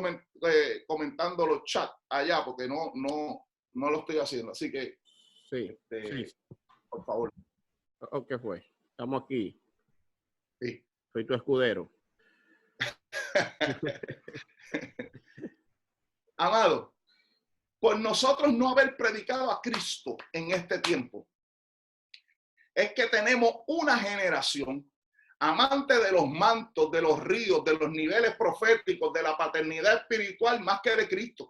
comentando los chats allá, porque no lo estoy haciendo, así que sí, sí. Por favor. ¿Qué fue? Estamos aquí. Sí. Soy tu escudero. amado, por nosotros no haber predicado a Cristo en este tiempo, es que tenemos una generación amante de los mantos, de los ríos, de los niveles proféticos, de la paternidad espiritual, más que de Cristo.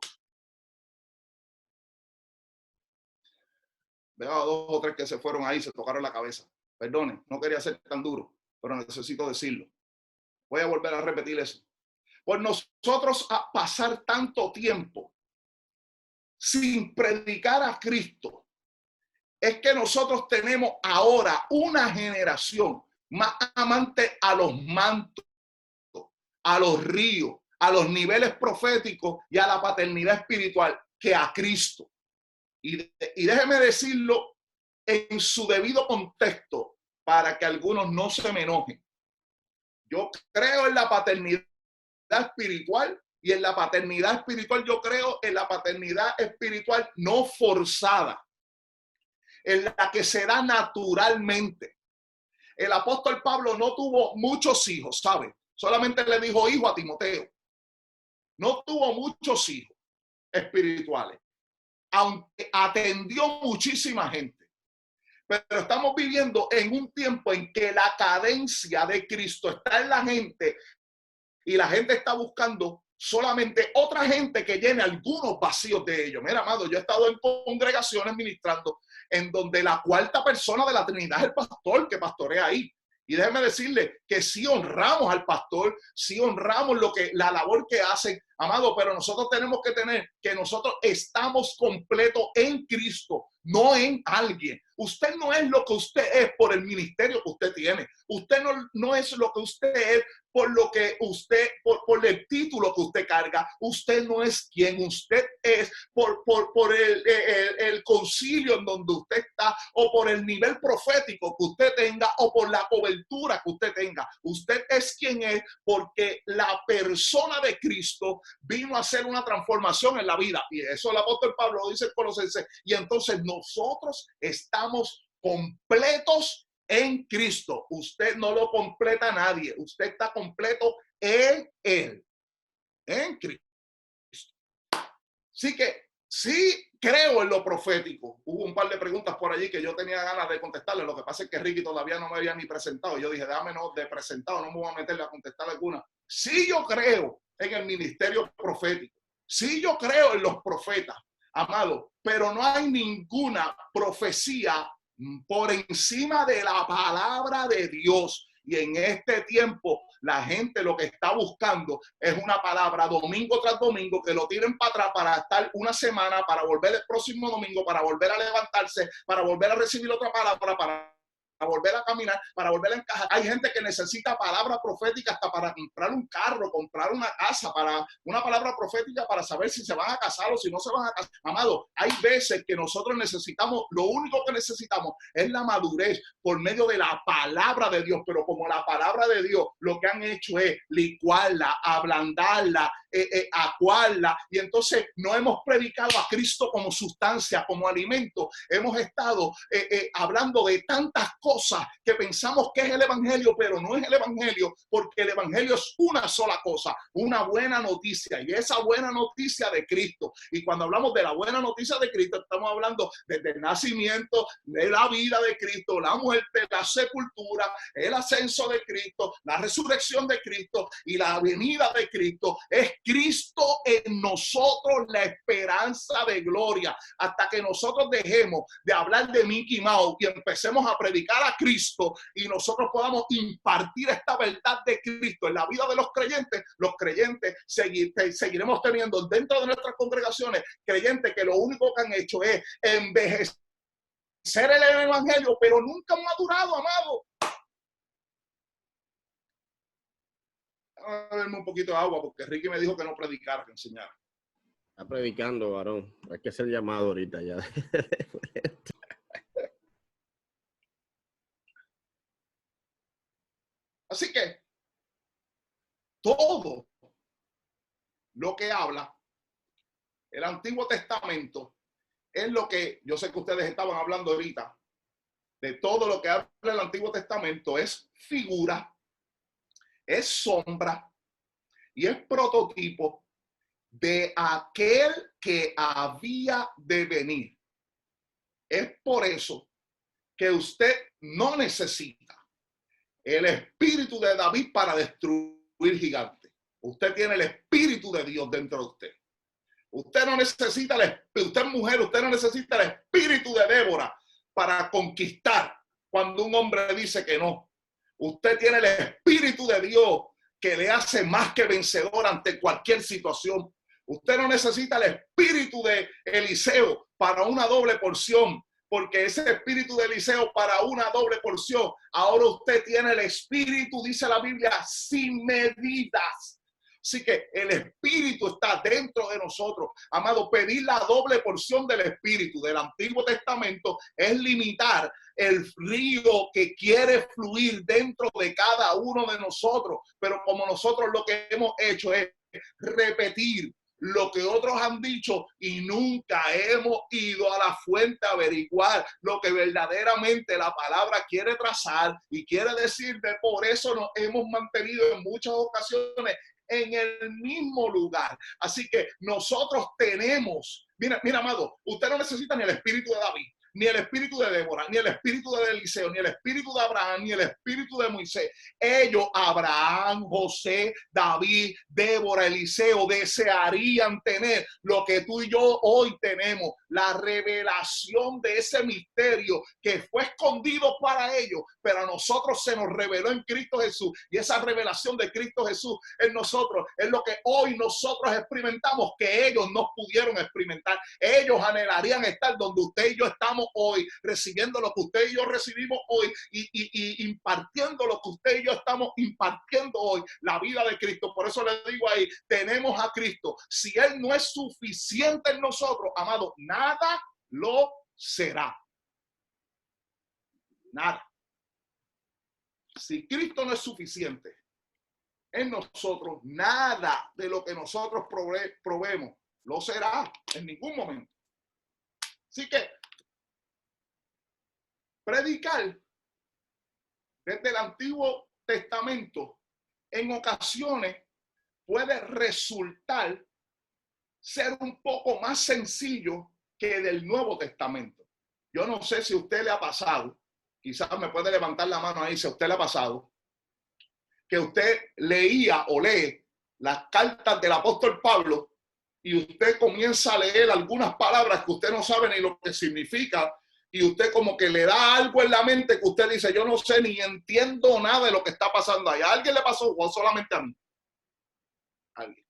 Veo a 2 o 3 que se fueron ahí, se tocaron la cabeza. Perdone, no quería ser tan duro, pero necesito decirlo. Voy a volver a repetir eso. Por nosotros a pasar tanto tiempo sin predicar a Cristo, es que nosotros tenemos ahora una generación más amante a los mantos, a los ríos, a los niveles proféticos y a la paternidad espiritual que a Cristo. Y déjeme decirlo en su debido contexto para que algunos no se me enojen. Yo creo en la paternidad espiritual, y en la paternidad espiritual yo creo en la paternidad espiritual no forzada, en la que se da naturalmente. El apóstol Pablo no tuvo muchos hijos, ¿sabe? Solamente le dijo hijo a Timoteo. No tuvo muchos hijos espirituales, aunque atendió muchísima gente. Pero estamos viviendo en un tiempo en que la cadencia de Cristo está en la gente y la gente está buscando solamente otra gente que llene algunos vacíos de ellos. Mira, amado, yo he estado en congregaciones ministrando en donde la cuarta persona de la Trinidad es el pastor que pastorea ahí. Y déjeme decirle que sí honramos al pastor, sí honramos la labor que hacen, amado, pero nosotros tenemos que tener que nosotros estamos completos en Cristo, no en alguien. Usted no es lo que usted es por el ministerio que usted tiene. Usted no es lo que usted es por lo que usted, por el título que usted carga. Usted no es quien usted es por el concilio en donde usted está, o por el nivel profético que usted tenga, o por la cobertura que usted tenga. Usted es quien es porque la persona de Cristo vino a hacer una transformación en la vida. Y eso el apóstol Pablo lo dice en Colosenses. Y entonces nosotros estamos completos en Cristo. Usted no lo completa nadie. Usted está completo en Él. En Cristo. Así que sí creo en lo profético. Hubo un par de preguntas por allí que yo tenía ganas de contestarle. Lo que pasa es que Ricky todavía no me había ni presentado. Yo dije, déjame no de presentado, no me voy a meterle a contestar alguna. Sí yo creo en el ministerio profético. Sí yo creo en los profetas, amado, pero no hay ninguna profecía por encima de la palabra de Dios. Y en este tiempo la gente lo que está buscando es una palabra domingo tras domingo, que lo tiren para atrás para estar una semana, para volver el próximo domingo, para volver a levantarse, para volver a recibir otra palabra, para volver a caminar, para volver a encajar. Hay gente que necesita palabra profética hasta para comprar un carro, comprar una casa, para una palabra profética para saber si se van a casar o si no se van a casar. Amado, hay veces que nosotros necesitamos, lo único que necesitamos es la madurez por medio de la palabra de Dios, pero como la palabra de Dios lo que han hecho es licuarla, ablandarla, acuarla, y entonces no hemos predicado a Cristo como sustancia, como alimento. Hemos estado hablando de tantas cosas que pensamos que es el evangelio, pero no es el evangelio, porque el evangelio es una sola cosa, una buena noticia, y esa buena noticia de Cristo. Y cuando hablamos de la buena noticia de Cristo, estamos hablando desde el nacimiento, de la vida de Cristo, la muerte, la sepultura, el ascenso de Cristo, la resurrección de Cristo y la venida de Cristo. Es Cristo en nosotros la esperanza de gloria. Hasta que nosotros dejemos de hablar de Mickey Mouse y empecemos a predicar a Cristo y nosotros podamos impartir esta verdad de Cristo en la vida de los creyentes seguiremos teniendo dentro de nuestras congregaciones creyentes que lo único que han hecho es envejecer el evangelio, pero nunca han madurado, amado. Voy a beberme un poquito de agua porque Ricky me dijo que no predicara, que enseñara. Está predicando, varón. Hay que hacer llamado ahorita ya. Así que todo lo que habla el Antiguo Testamento es lo que yo sé que ustedes estaban hablando ahorita. De todo lo que habla el Antiguo Testamento es figura, es sombra y es prototipo de aquel que había de venir. Es por eso que usted no necesita el espíritu de David para destruir gigantes. Usted tiene el espíritu de Dios dentro de usted. Usted no necesita usted es mujer, usted no necesita el espíritu de Débora para conquistar cuando un hombre dice que no. Usted tiene el espíritu de Dios que le hace más que vencedor ante cualquier situación. Usted no necesita el espíritu de Eliseo para una doble porción, porque ese espíritu de Eliseo para una doble porción, ahora usted tiene el espíritu, dice la Biblia, sin medidas. Así que el espíritu está dentro de nosotros. Amado, pedir la doble porción del espíritu del Antiguo Testamento es limitar el río que quiere fluir dentro de cada uno de nosotros. Pero como nosotros lo que hemos hecho es repetir lo que otros han dicho y nunca hemos ido a la fuente a averiguar lo que verdaderamente la palabra quiere trazar y quiere decir. Por eso nos hemos mantenido en muchas ocasiones en el mismo lugar. Así que nosotros tenemos, mira, amado, usted no necesita ni el espíritu de David, ni el espíritu de Débora, ni el espíritu de Eliseo, ni el espíritu de Abraham, ni el espíritu de Moisés. Ellos, Abraham, José, David, Débora, Eliseo, desearían tener lo que tú y yo hoy tenemos, la revelación de ese misterio que fue escondido para ellos, pero a nosotros se nos reveló en Cristo Jesús. Y esa revelación de Cristo Jesús en nosotros es lo que hoy nosotros experimentamos, que ellos no pudieron experimentar. Ellos anhelarían estar donde usted y yo estamos hoy, recibiendo lo que usted y yo recibimos hoy y impartiendo lo que usted y yo estamos impartiendo hoy, la vida de Cristo. Por eso le digo ahí, tenemos a Cristo. Si Él no es suficiente en nosotros, amado, nada lo será. Nada. Si Cristo no es suficiente en nosotros, nada de lo que nosotros probemos lo será en ningún momento. Así que predicar desde el Antiguo Testamento en ocasiones puede resultar ser un poco más sencillo que del Nuevo Testamento. Yo no sé si a usted le ha pasado, quizás me puede levantar la mano ahí si a usted le ha pasado, que usted leía o lee las cartas del apóstol Pablo y usted comienza a leer algunas palabras que usted no sabe ni lo que significa, y usted como que le da algo en la mente que usted dice, yo no sé ni entiendo nada de lo que está pasando ahí. ¿A alguien le pasó o solamente a mí? ¿A alguien?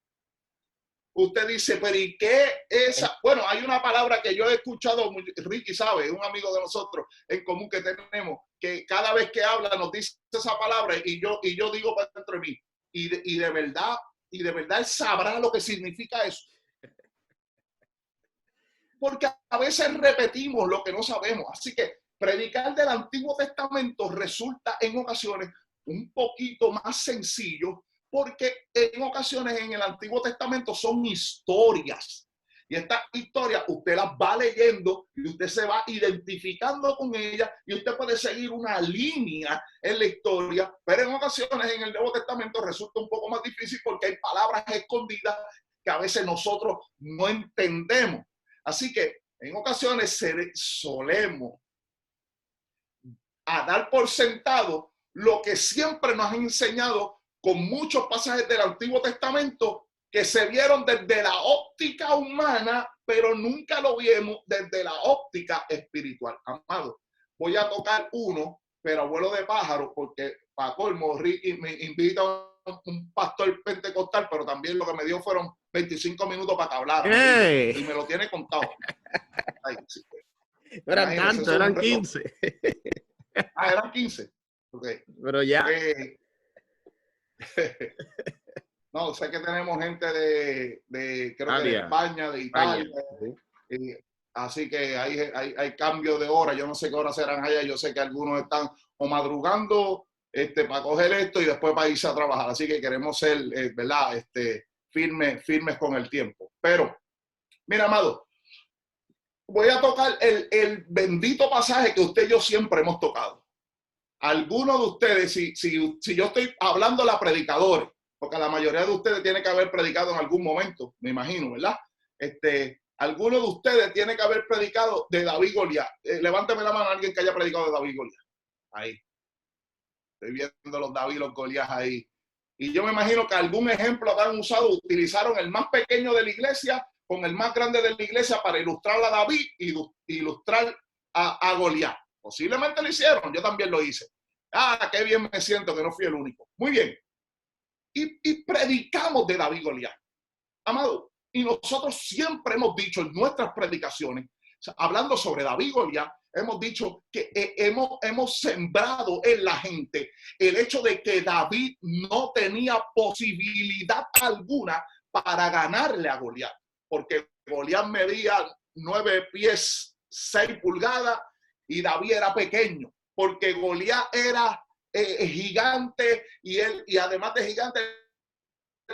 Usted dice, pero ¿y qué esa? Bueno, hay una palabra que yo he escuchado, Ricky sabe, un amigo de nosotros en común que tenemos, que cada vez que habla nos dice esa palabra y yo digo para dentro de mí, y de verdad él sabrá lo que significa eso. Porque a veces repetimos lo que no sabemos. Así que predicar del Antiguo Testamento resulta en ocasiones un poquito más sencillo, porque en ocasiones en el Antiguo Testamento son historias. Y estas historias usted las va leyendo y usted se va identificando con ellas y usted puede seguir una línea en la historia, pero en ocasiones en el Nuevo Testamento resulta un poco más difícil porque hay palabras escondidas que a veces nosotros no entendemos. Así que en ocasiones solemos a dar por sentado lo que siempre nos han enseñado con muchos pasajes del Antiguo Testamento que se vieron desde la óptica humana, pero nunca lo vimos desde la óptica espiritual. Amado, voy a tocar uno, pero abuelo de pájaro, porque para colmo, Ricky me invita a un pastor pentecostal, pero también lo que me dio fueron 25 minutos para que hablara. Y me lo tiene contado. Ay, sí. Eran tantos, eran 15. Eran 15. Okay. Pero ya. No, sé que tenemos gente de creo que de España, de Italia. Así que hay cambio de hora. Yo no sé qué horas serán allá. Yo sé que algunos están o madrugando para coger esto y después para irse a trabajar. Así que queremos ser, ¿verdad? Firmes con el tiempo. Pero, mira, amado, voy a tocar el bendito pasaje que usted y yo siempre hemos tocado. Algunos de ustedes, si yo estoy hablando a la predicadora, porque la mayoría de ustedes tiene que haber predicado en algún momento, me imagino, ¿verdad? Alguno de ustedes tiene que haber predicado de David y Goliat. Levánteme la mano a alguien que haya predicado de David y Goliat. Ahí. Estoy viendo los David y los Goliat ahí. Y yo me imagino que algún ejemplo habrán usado, utilizaron el más pequeño de la iglesia con el más grande de la iglesia para ilustrar a David y ilustrar a Goliat. Posiblemente lo hicieron, yo también lo hice. Ah, qué bien me siento que no fui el único. Muy bien. Y predicamos de David y Goliat. Amado, y nosotros siempre hemos dicho en nuestras predicaciones, o sea, hablando sobre David y Goliat, hemos dicho que hemos sembrado en la gente el hecho de que David no tenía posibilidad alguna para ganarle a Goliat, porque Goliat medía 9 pies 6 pulgadas y David era pequeño, porque Goliat era gigante y además de gigante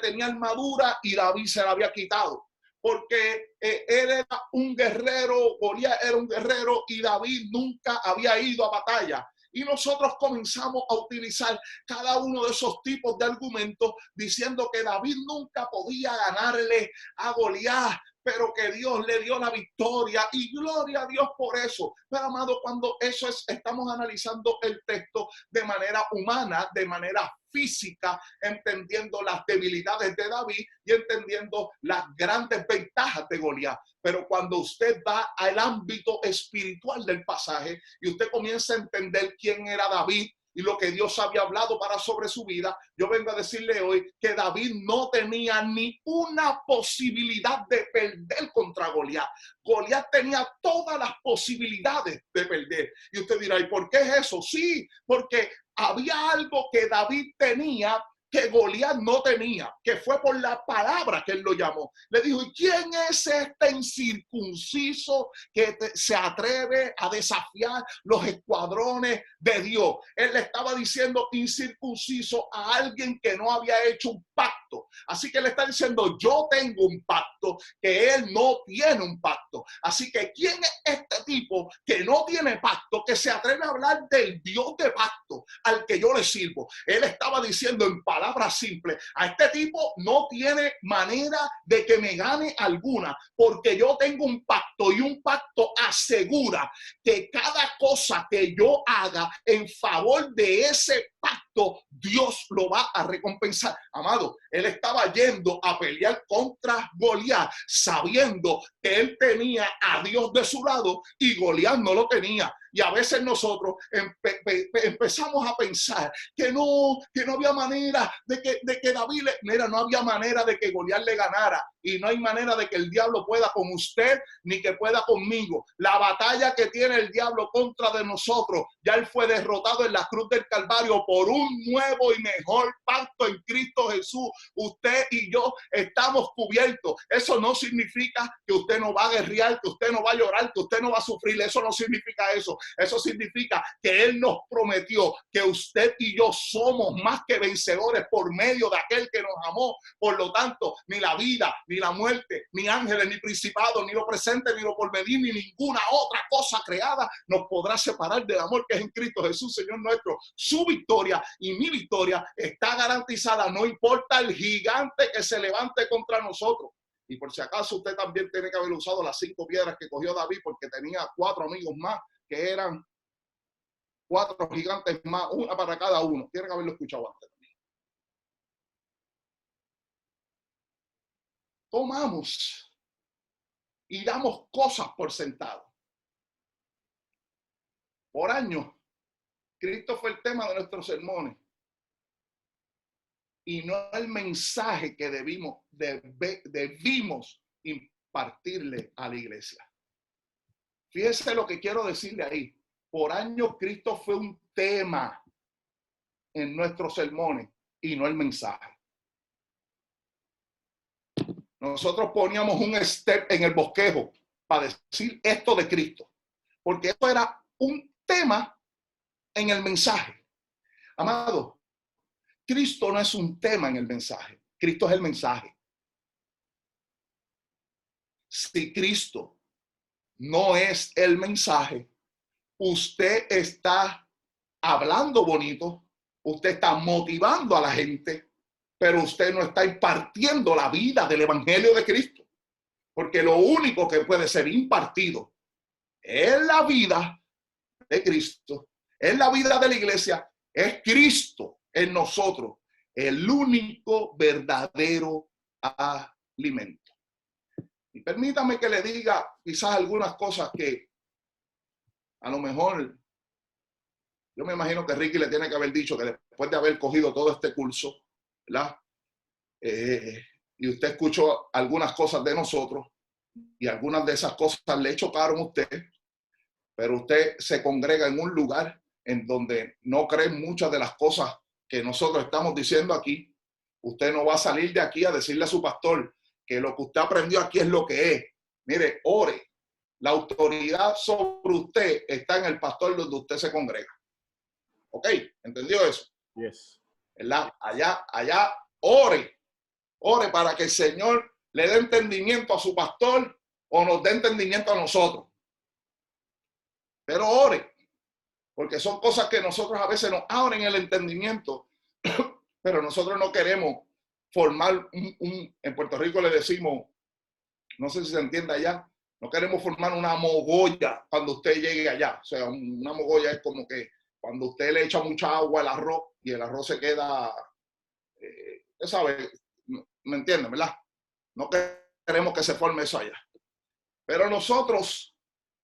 tenía armadura y David se la había quitado. Porque él era un guerrero, Goliat era un guerrero y David nunca había ido a batalla. Y nosotros comenzamos a utilizar cada uno de esos tipos de argumentos diciendo que David nunca podía ganarle a Goliat, pero que Dios le dio la victoria y gloria a Dios por eso. Pero amado, cuando eso estamos analizando el texto de manera humana, de manera física, entendiendo las debilidades de David y entendiendo las grandes ventajas de Goliat. Pero cuando usted va al ámbito espiritual del pasaje y usted comienza a entender quién era David y lo que Dios había hablado sobre su vida, yo vengo a decirle hoy que David no tenía ni una posibilidad de perder contra Goliat. Goliat tenía todas las posibilidades de perder. Y usted dirá, ¿y por qué es eso? Sí, porque había algo que David tenía que Goliat no tenía, que fue por la palabra que él lo llamó. Le dijo, ¿y quién es este incircunciso que se atreve a desafiar los escuadrones de Dios? Él le estaba diciendo incircunciso a alguien que no había hecho un pacto. Así que le está diciendo, yo tengo un pacto, que él no tiene un pacto. Así que ¿quién es este tipo que no tiene pacto, que se atreve a hablar del Dios de pacto al que yo le sirvo? Él estaba diciendo en palabras simples, a este tipo no tiene manera de que me gane alguna, porque yo tengo un pacto y un pacto asegura que cada cosa que yo haga en favor de ese pacto, Dios lo va a recompensar. Amado, él estaba yendo a pelear contra Goliat, sabiendo que él tenía a Dios de su lado y Goliat no lo tenía. Y a veces nosotros empezamos a pensar que no había manera de que David, mira, no había manera de que Goliat le ganara. Y no hay manera de que el diablo pueda con usted ni que pueda conmigo. La batalla que tiene el diablo contra de nosotros, ya él fue derrotado en la cruz del Calvario por un nuevo y mejor pacto en Cristo Jesús. Usted y yo estamos cubiertos. Eso no significa que usted no va a guerrear, que usted no va a llorar, que usted no va a sufrir. Eso no significa eso. Eso significa que él nos prometió que usted y yo somos más que vencedores por medio de aquel que nos amó. Por lo tanto, ni la vida, ni la muerte, ni ángeles, ni principados, ni lo presente, ni lo porvenir, ni ninguna otra cosa creada nos podrá separar del amor que es en Cristo Jesús, Señor nuestro. Su victoria y mi victoria está garantizada, no importa el gigante que se levante contra nosotros. Y por si acaso usted también tiene que haber usado las 5 piedras que cogió David, porque tenía 4 amigos más que eran 4 gigantes más, una para cada uno. Tiene que haberlo escuchado antes. Tomamos y damos cosas por sentado. Por años, Cristo fue el tema de nuestros sermones y no el mensaje que debimos impartirle a la iglesia. Fíjese lo que quiero decirle ahí. Por años Cristo fue un tema en nuestros sermones y no el mensaje. Nosotros poníamos un step en el bosquejo para decir esto de Cristo, porque eso era un tema en el mensaje. Amado, Cristo no es un tema en el mensaje, Cristo es el mensaje. Si Cristo no es el mensaje, usted está hablando bonito, usted está motivando a la gente, pero usted no está impartiendo la vida del Evangelio de Cristo. Porque lo único que puede ser impartido es la vida de Cristo, es la vida de la iglesia, es Cristo en nosotros, el único verdadero alimento. Y permítame que le diga quizás algunas cosas que a lo mejor yo me imagino que Ricky le tiene que haber dicho que después de haber cogido todo este curso, ¿verdad? Y usted escuchó algunas cosas de nosotros y algunas de esas cosas le chocaron a usted, pero usted se congrega en un lugar en donde no cree muchas de las cosas que nosotros estamos diciendo aquí. Usted no va a salir de aquí a decirle a su pastor que lo que usted aprendió aquí es lo que es. Mire, ore. La autoridad sobre usted está en el pastor donde usted se congrega. ¿Ok? ¿Entendió eso? Yes. ¿Verdad? Allá, ore. Ore para que el Señor le dé entendimiento a su pastor o nos dé entendimiento a nosotros. Pero ore, porque son cosas que nosotros a veces nos abren el entendimiento, pero nosotros no queremos formar en Puerto Rico le decimos, no sé si se entiende allá, no queremos formar una mogolla cuando usted llegue allá. O sea, una mogolla es como que cuando usted le echa mucha agua al arroz y el arroz se queda, usted sabe, ¿me entienden, verdad? No queremos que se forme eso allá. Pero nosotros,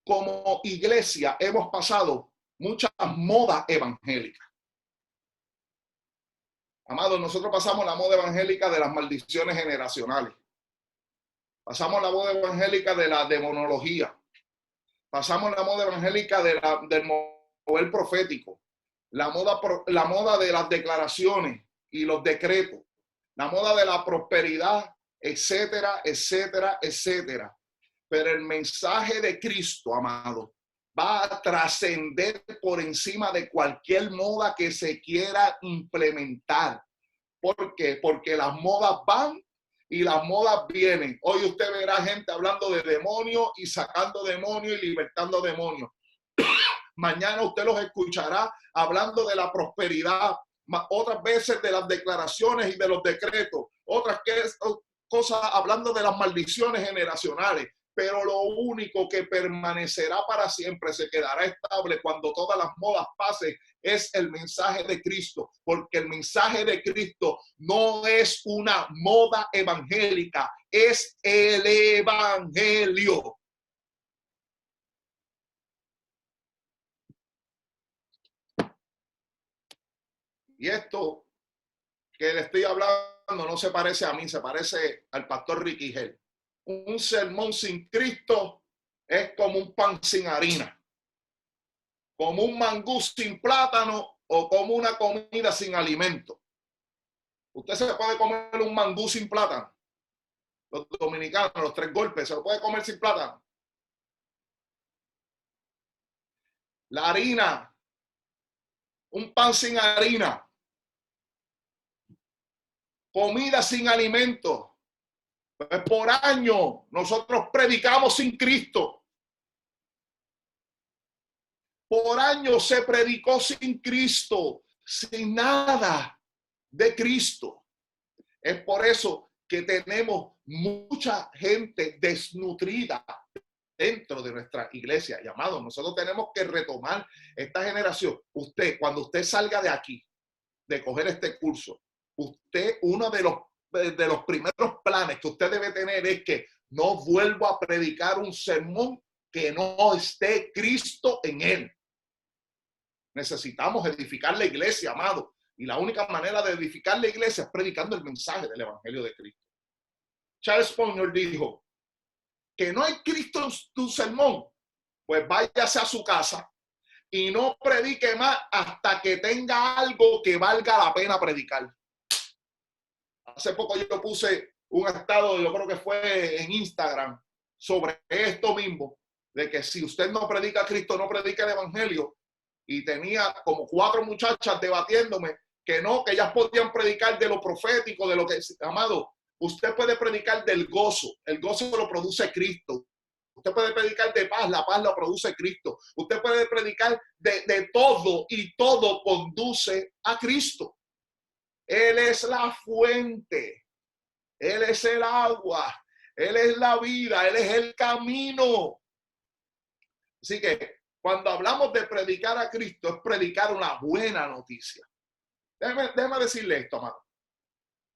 como iglesia, hemos pasado muchas modas evangélicas. Amados, nosotros pasamos la moda evangélica de las maldiciones generacionales. Pasamos la moda evangélica de la demonología. Pasamos la moda evangélica del mover profético. La moda de las declaraciones y los decretos. La moda de la prosperidad, etcétera, etcétera, etcétera. Pero el mensaje de Cristo, amado, va a trascender por encima de cualquier moda que se quiera implementar. ¿Por qué? Porque las modas van y las modas vienen. Hoy usted verá gente hablando de demonios y sacando demonios y libertando demonios. Mañana usted los escuchará hablando de la prosperidad, otras veces de las declaraciones y de los decretos, otras cosas hablando de las maldiciones generacionales. Pero lo único que permanecerá para siempre, se quedará estable cuando todas las modas pasen, es el mensaje de Cristo. Porque el mensaje de Cristo no es una moda evangélica, es el evangelio. Y esto que le estoy hablando no se parece a mí, se parece al pastor Ricky Hell. Un sermón sin Cristo es como un pan sin harina, como un mangú sin plátano o como una comida sin alimento. Usted se puede comer un mangú sin plátano. Los dominicanos, los 3 golpes, se lo puede comer sin plátano. La harina, un pan sin harina, comida sin alimento. Pues por año nosotros predicamos sin Cristo. Por año se predicó sin Cristo, sin nada de Cristo. Es por eso que tenemos mucha gente desnutrida dentro de nuestra iglesia. Llamado, nosotros tenemos que retomar esta generación. Usted, cuando usted salga de aquí, de coger este curso, usted, uno de los primeros planes que usted debe tener es que no vuelva a predicar un sermón que no esté Cristo en él. Necesitamos edificar la iglesia, amado. Y la única manera de edificar la iglesia es predicando el mensaje del Evangelio de Cristo. Charles Spurgeon dijo que no hay Cristo en tu sermón, pues váyase a su casa y no predique más hasta que tenga algo que valga la pena predicar. Hace poco yo puse un estado, yo creo que fue en Instagram, sobre esto mismo, de que si usted no predica a Cristo, no predica el Evangelio. Y tenía como 4 muchachas debatiéndome que no, que ellas podían predicar de lo profético, de lo que, amado, usted puede predicar del gozo. El gozo lo produce Cristo. Usted puede predicar de paz, la paz lo produce Cristo. Usted puede predicar de todo y todo conduce a Cristo. Él es la fuente. Él es el agua. Él es la vida. Él es el camino. Así que cuando hablamos de predicar a Cristo, es predicar una buena noticia. Déjame decirle esto, amado.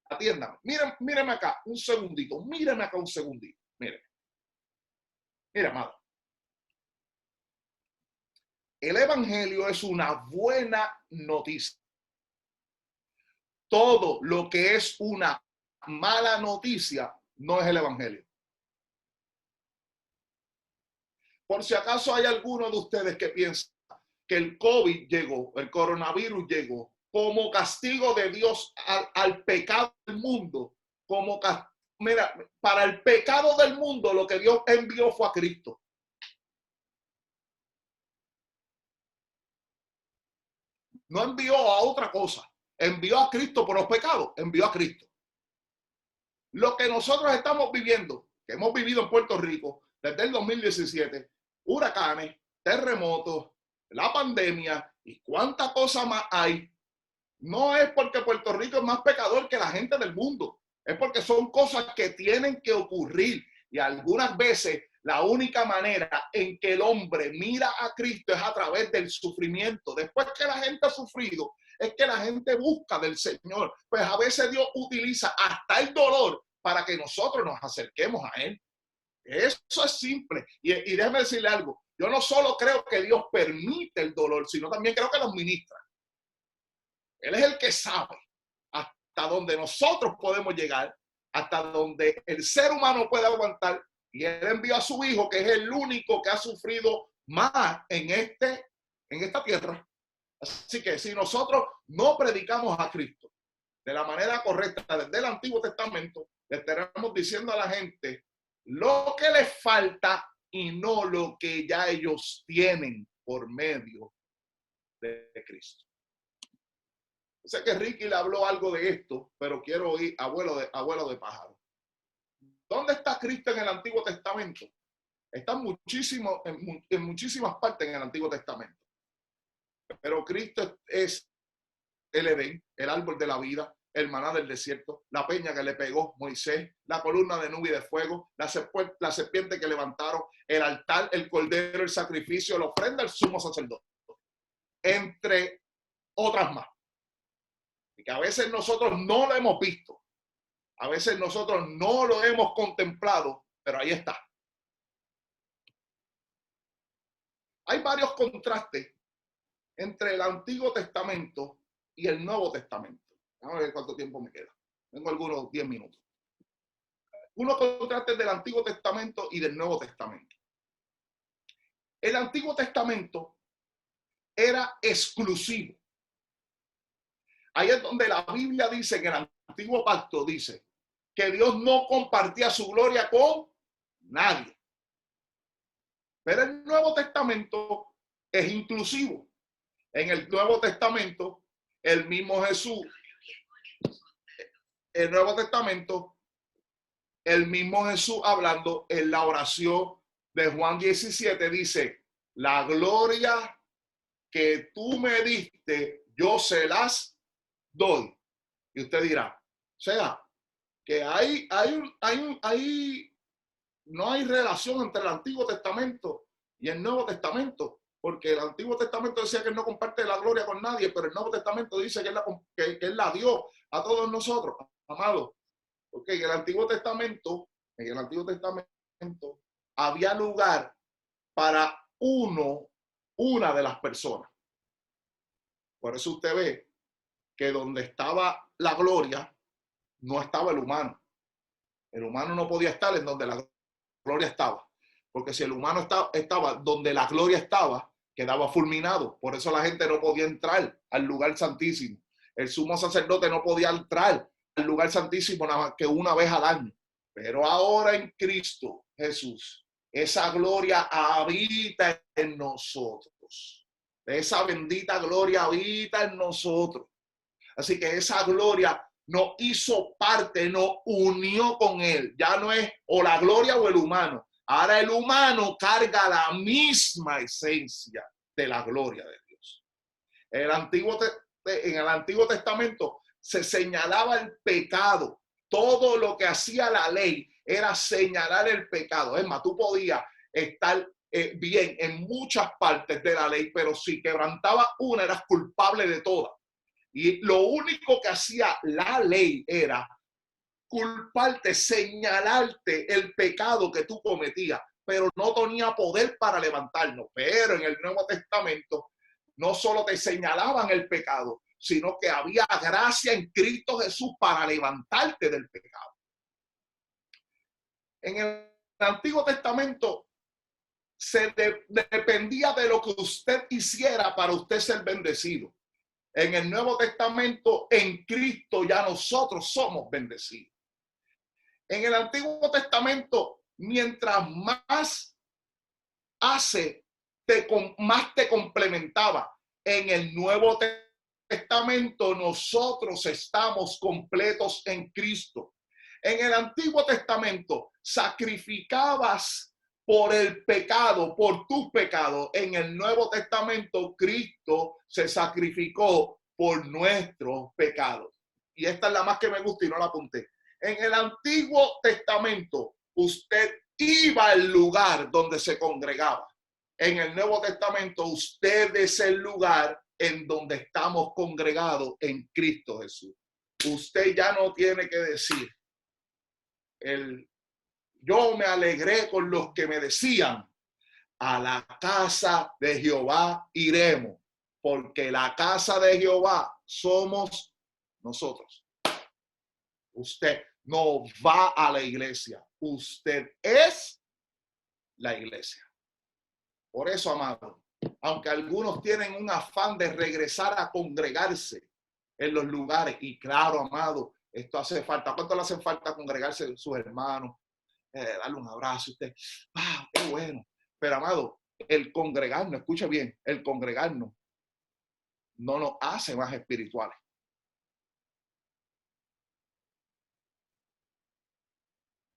Atiéndame. Míreme acá un segundito. Míreme acá un segundito. Mira, amado. El evangelio es una buena noticia. Todo lo que es una mala noticia no es el evangelio. Por si acaso hay alguno de ustedes que piensa que el COVID llegó, el coronavirus llegó como castigo de Dios al pecado del mundo. Mira, para el pecado del mundo lo que Dios envió fue a Cristo. No envió a otra cosa. Envió a Cristo por los pecados. Envió a Cristo. Lo que nosotros estamos viviendo, que hemos vivido en Puerto Rico desde el 2017, huracanes, terremotos, la pandemia y cuánta cosa más hay, no es porque Puerto Rico es más pecador que la gente del mundo. Es porque son cosas que tienen que ocurrir. Y algunas veces la única manera en que el hombre mira a Cristo es a través del sufrimiento. Después que la gente ha sufrido, es que la gente busca del Señor. Pues a veces Dios utiliza hasta el dolor para que nosotros nos acerquemos a Él. Eso es simple. Y déjeme decirle algo. Yo no solo creo que Dios permite el dolor, sino también creo que lo administra. Él es el que sabe hasta dónde nosotros podemos llegar, hasta donde el ser humano puede aguantar. Y Él envió a su Hijo, que es el único que ha sufrido más en esta tierra. Así que si nosotros no predicamos a Cristo de la manera correcta desde el Antiguo Testamento, le estaremos diciendo a la gente lo que les falta y no lo que ya ellos tienen por medio de Cristo. Sé que Ricky le habló algo de esto, pero quiero oír abuelo de pájaro. ¿Dónde está Cristo en el Antiguo Testamento? Está en muchísimas partes en el Antiguo Testamento. Pero Cristo es el Edén, el árbol de la vida, el maná del desierto, la peña que le pegó Moisés, la columna de nube y de fuego, la serpiente que levantaron, el altar, el cordero, el sacrificio, la ofrenda, el sumo sacerdote. Entre otras más. Y que a veces nosotros no lo hemos visto. A veces nosotros no lo hemos contemplado, pero ahí está. Hay varios contrastes entre el Antiguo Testamento y el Nuevo Testamento. Vamos a ver cuánto tiempo me queda. Tengo algunos 10 minutos. Unos contrastes del Antiguo Testamento y del Nuevo Testamento. El Antiguo Testamento era exclusivo. Ahí es donde la Biblia dice, que el Antiguo Pacto dice que Dios no compartía su gloria con nadie. Pero el Nuevo Testamento es inclusivo. En el Nuevo Testamento, el mismo Jesús, el Nuevo Testamento, el mismo Jesús hablando en la oración de Juan 17 dice, la gloria que tú me diste, yo se las doy. Y usted dirá, o sea, que no hay relación entre el Antiguo Testamento y el Nuevo Testamento, porque el Antiguo Testamento decía que él no comparte la gloria con nadie, pero el Nuevo Testamento dice que él la dio a todos nosotros, amados. Porque en el Antiguo Testamento había lugar para una de las personas. Por eso usted ve que donde estaba la gloria, no estaba el humano. El humano no podía estar en donde la gloria estaba. Porque si el humano estaba donde la gloria estaba, quedaba fulminado. Por eso la gente no podía entrar al lugar santísimo. El sumo sacerdote no podía entrar al lugar santísimo nada más que una vez al año. Pero ahora en Cristo Jesús, esa gloria habita en nosotros. Esa bendita gloria habita en nosotros. Así que esa gloria nos hizo parte, nos unió con Él. Ya no es o la gloria o el humano. Ahora el humano carga la misma esencia de la gloria de Dios. En el Antiguo Testamento se señalaba el pecado. Todo lo que hacía la ley era señalar el pecado. Es más, tú podías estar bien en muchas partes de la ley, pero si quebrantaba una, eras culpable de todas. Y lo único que hacía la ley era culparte, señalarte el pecado que tú cometías, pero no tenía poder para levantarnos. Pero en el Nuevo Testamento no solo te señalaban el pecado, sino que había gracia en Cristo Jesús para levantarte del pecado. En el Antiguo Testamento se dependía de lo que usted hiciera para usted ser bendecido. En el Nuevo Testamento, en Cristo ya nosotros somos bendecidos. En el Antiguo Testamento, mientras más hace, más te complementaba. En el Nuevo Testamento nosotros estamos completos en Cristo. En el Antiguo Testamento sacrificabas por el pecado, por tus pecados. En el Nuevo Testamento Cristo se sacrificó por nuestros pecados. Y esta es la más que me gusta y no la apunté. En el Antiguo Testamento usted iba al lugar donde se congregaba. En el Nuevo Testamento usted es el lugar en donde estamos congregados en Cristo Jesús. Usted ya no tiene que decir, yo me alegré con los que me decían, a la casa de Jehová iremos, porque la casa de Jehová somos nosotros. Usted no va a la iglesia, usted es la iglesia. Por eso, amado, aunque algunos tienen un afán de regresar a congregarse en los lugares, y claro, amado, esto hace falta. ¿Cuánto le hace falta congregarse con sus hermanos? Darle un abrazo a usted. ¡Ah, qué bueno! Pero, amado, el congregarnos, escuche bien, el congregarnos no nos hace más espirituales.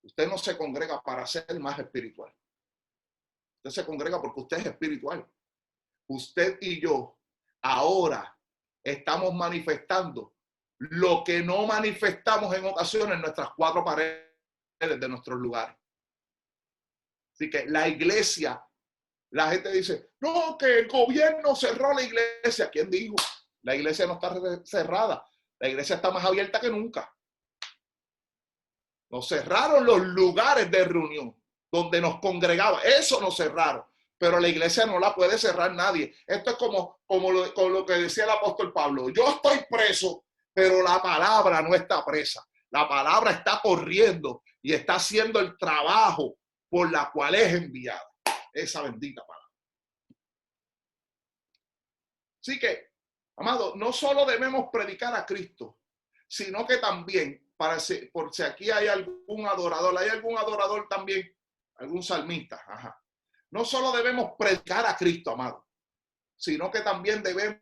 Usted no se congrega para ser más espiritual. Usted se congrega porque usted es espiritual. Usted y yo ahora estamos manifestando lo que no manifestamos en ocasiones en nuestras cuatro paredes de nuestros lugares. Así que la iglesia, la gente dice, no, que el gobierno cerró la iglesia. ¿Quién dijo? La iglesia no está cerrada. La iglesia está más abierta que nunca. Nos cerraron los lugares de reunión donde nos congregaba. Eso nos cerraron. Pero la iglesia no la puede cerrar nadie. Esto es como lo que decía el apóstol Pablo. Yo estoy preso, pero la palabra no está presa. La palabra está corriendo y está haciendo el trabajo por la cual es enviada. Esa bendita palabra. Así que, amado, no solo debemos predicar a Cristo, sino que también, por si aquí hay algún adorador también, algún salmista, ajá. No solo debemos predicar a Cristo, amado, sino que también debemos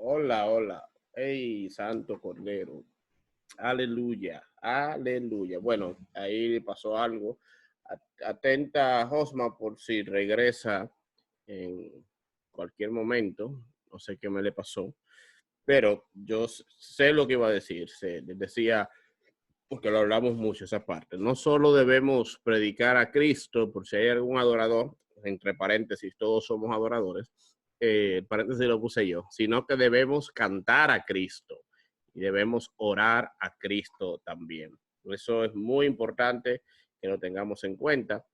Hola, hola. Hey, Santo Cordero. Aleluya, aleluya. Bueno, ahí pasó algo. Atenta, Josma, por si regresa en cualquier momento. No sé qué me le pasó, pero yo sé lo que iba a decir. Les decía, porque lo hablamos mucho esa parte. No solo debemos predicar a Cristo, por si hay algún adorador, entre paréntesis, todos somos adoradores, paréntesis lo puse yo, sino que debemos cantar a Cristo y debemos orar a Cristo también. Eso es muy importante que lo tengamos en cuenta.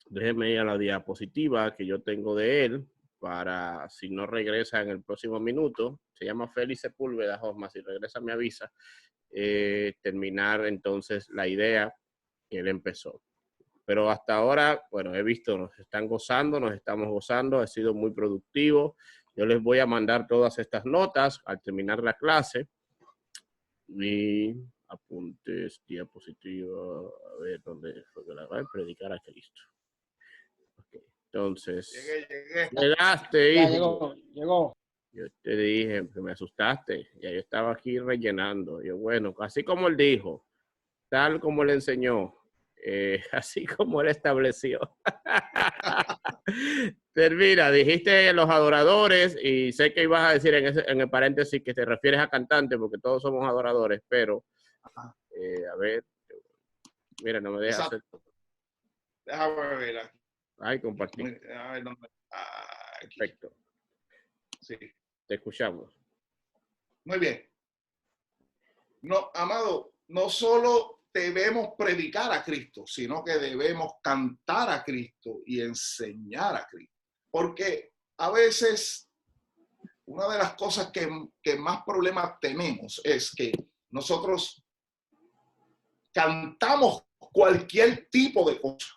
Déjenme ir a la diapositiva que yo tengo de él para, si no regresa en el próximo minuto, se llama Félix Sepúlveda, Josma, si regresa me avisa, terminar entonces la idea que él empezó. Pero hasta ahora, bueno, he visto, nos están gozando, nos estamos gozando, ha sido muy productivo. Yo les voy a mandar todas estas notas al terminar la clase. Y apuntes, diapositiva, a ver dónde fue que la voy a predicar a Cristo. Okay. Entonces, llegaste, hijo. Llegó. Yo te dije que me asustaste, ya yo estaba aquí rellenando. Yo, bueno, así como él dijo, tal como le enseñó, así como él estableció. Termina, dijiste los adoradores y sé que ibas a decir en el paréntesis que te refieres a cantantes porque todos somos adoradores, pero a ver, mira, no me dejas hacer. Déjame ver aquí. Ay, compartir. Perfecto. Sí. Te escuchamos. Muy bien. No, amado, no solo debemos predicar a Cristo, sino que debemos cantar a Cristo y enseñar a Cristo. Porque a veces una de las cosas que más problemas tenemos es que nosotros cantamos cualquier tipo de cosa.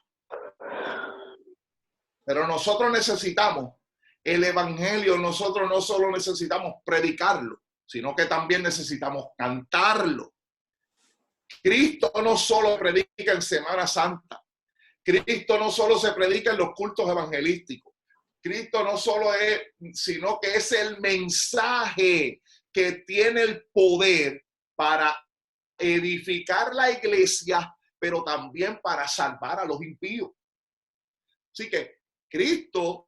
Pero nosotros necesitamos el evangelio, nosotros no solo necesitamos predicarlo, sino que también necesitamos cantarlo. Cristo no solo predica en Semana Santa. Cristo no solo se predica en los cultos evangelísticos. Cristo no solo es, sino que es el mensaje que tiene el poder para edificar la iglesia, pero también para salvar a los impíos. Así que Cristo,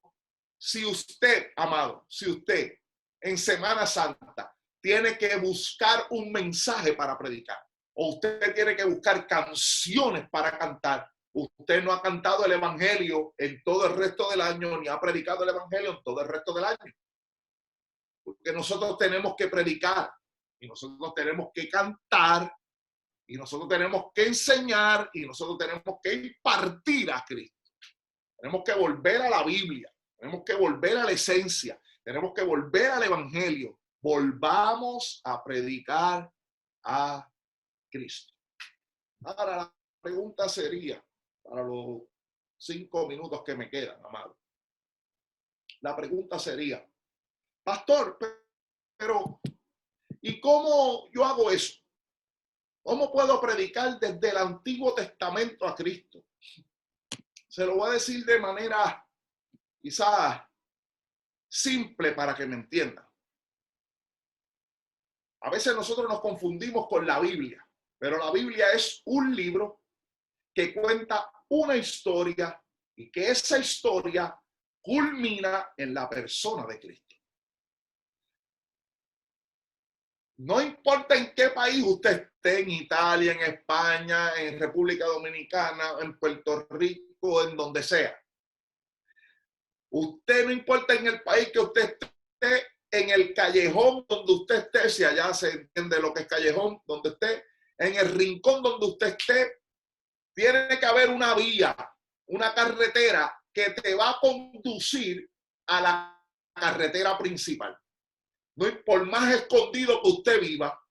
si usted, amado, si usted en Semana Santa tiene que buscar un mensaje para predicar, o usted tiene que buscar canciones para cantar, usted no ha cantado el evangelio en todo el resto del año, ni ha predicado el evangelio en todo el resto del año. Porque nosotros tenemos que predicar, y nosotros tenemos que cantar, y nosotros tenemos que enseñar, y nosotros tenemos que impartir a Cristo. Tenemos que volver a la Biblia, tenemos que volver a la esencia, tenemos que volver al evangelio. Volvamos a predicar a Cristo. Ahora la pregunta sería, para los 5 minutos que me quedan, amado. La pregunta sería, pastor, pero ¿y cómo yo hago eso? ¿Cómo puedo predicar desde el Antiguo Testamento a Cristo? Se lo voy a decir de manera quizás simple para que me entiendan. A veces nosotros nos confundimos con la Biblia, pero la Biblia es un libro que cuenta una historia y que esa historia culmina en la persona de Cristo. No importa en qué país usted esté, en Italia, en España, en República Dominicana, en Puerto Rico, en donde sea. Usted no importa en el país que usted esté, en el callejón donde usted esté, si allá se entiende lo que es callejón, donde esté, en el rincón donde usted esté, tiene que haber una vía, una carretera que te va a conducir a la carretera principal. No, por más escondido que usted viva,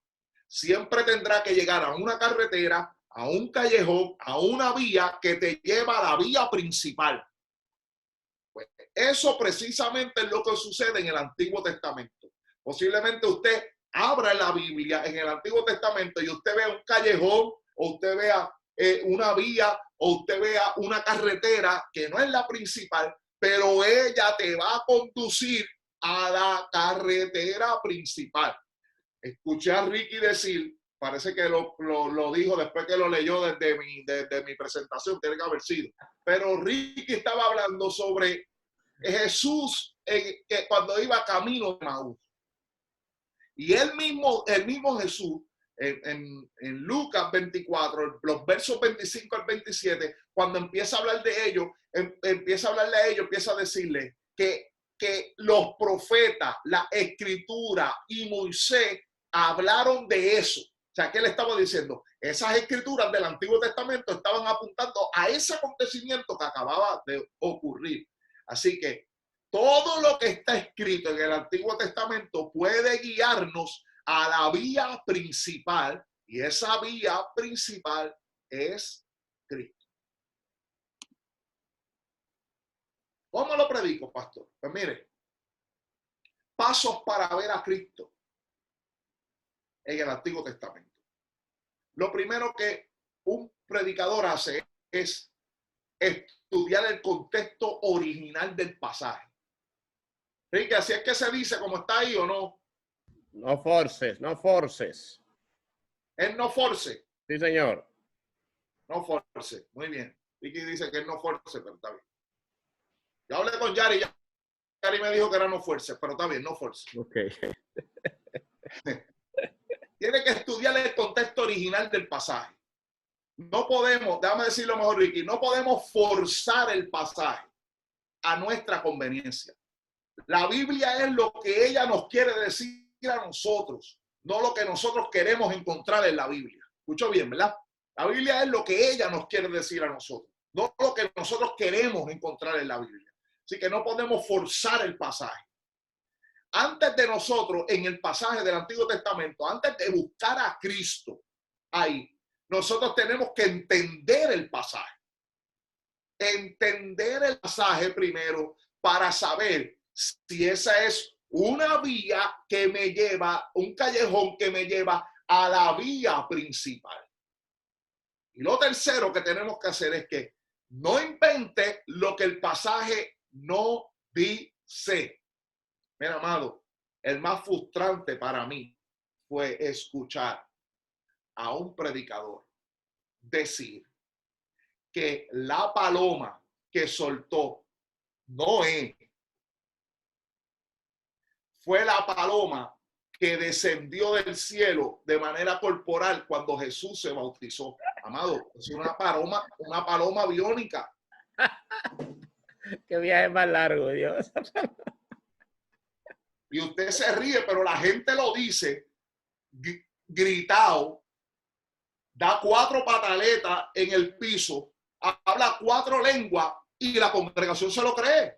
siempre tendrá que llegar a una carretera, a un callejón, a una vía que te lleva a la vía principal. Pues eso precisamente es lo que sucede en el Antiguo Testamento. Posiblemente usted abra la Biblia en el Antiguo Testamento y usted vea un callejón, o usted vea una vía, o usted vea una carretera que no es la principal, pero ella te va a conducir a la carretera principal. Escuché a Ricky decir, parece que lo dijo después que lo leyó desde mi presentación, tiene que haber sido, pero Ricky estaba hablando sobre Jesús que cuando iba camino de Maús. Y el mismo Jesús, en Lucas 24, los versos 25 al 27, cuando empieza a hablar de ellos, empieza a decirle que los profetas, la escritura y Moisés hablaron de eso. O sea, ¿qué le estaba diciendo? Esas escrituras del Antiguo Testamento estaban apuntando a ese acontecimiento que acababa de ocurrir. Así que todo lo que está escrito en el Antiguo Testamento puede guiarnos a la vía principal, y esa vía principal es Cristo. ¿Cómo lo predico, pastor? Pues mire, pasos para ver a Cristo en el Antiguo Testamento. Lo primero que un predicador hace es estudiar el contexto original del pasaje. Ricky, ¿así es que se dice como está ahí o no? No forces, no forces. Es no force. Sí, señor. No force. Muy bien. Vicky dice que no force, pero está bien. Yo hablé con Yari. Yari me dijo que era no force, pero está bien, no force. Ok. Tiene que estudiar el contexto original del pasaje. No podemos, déjame decirlo mejor, Ricky, no podemos forzar el pasaje a nuestra conveniencia. La Biblia es lo que ella nos quiere decir a nosotros, no lo que nosotros queremos encontrar en la Biblia. Escucho bien, ¿verdad? La Biblia es lo que ella nos quiere decir a nosotros, no lo que nosotros queremos encontrar en la Biblia. Así que no podemos forzar el pasaje. Antes de nosotros, en el pasaje del Antiguo Testamento, antes de buscar a Cristo ahí, nosotros tenemos que entender el pasaje. Entender el pasaje primero para saber si esa es una vía que me lleva, un callejón que me lleva a la vía principal. Y lo tercero que tenemos que hacer es que no invente lo que el pasaje no dice. Mira, amado, el más frustrante para mí fue escuchar a un predicador decir que la paloma que soltó Noé fue la paloma que descendió del cielo de manera corporal cuando Jesús se bautizó. Amado, es una paloma biónica. Qué viaje más largo, Dios. Y usted se ríe, pero la gente lo dice gritado, da 4 pataletas en el piso, habla 4 lenguas y la congregación se lo cree.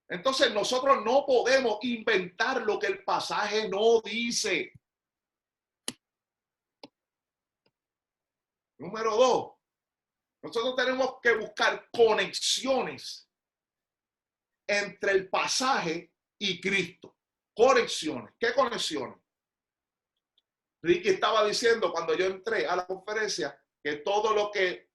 Entonces nosotros no podemos inventar lo que el pasaje no dice. Número 2, nosotros tenemos que buscar conexiones entre el pasaje y Cristo. Conexiones. ¿Qué conexiones? Ricky estaba diciendo cuando yo entré a la conferencia que todo lo que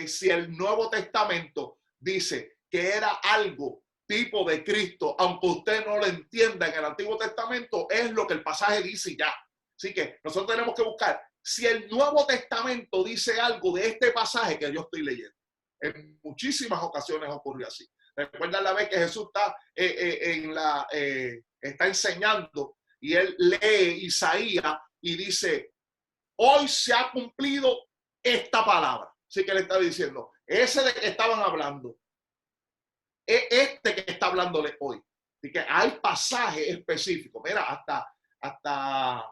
si el Nuevo Testamento dice que era algo tipo de Cristo, aunque usted no lo entienda en el Antiguo Testamento, es lo que el pasaje dice ya. Así que nosotros tenemos que buscar si el Nuevo Testamento dice algo de este pasaje que yo estoy leyendo. En muchísimas ocasiones ocurrió así. Recuerdan la vez que Jesús está enseñando y él lee Isaías y dice, hoy se ha cumplido esta palabra. Así que le está diciendo, ese de que estaban hablando, es este que está hablándole hoy. Así que hay pasajes específicos. Mira, hasta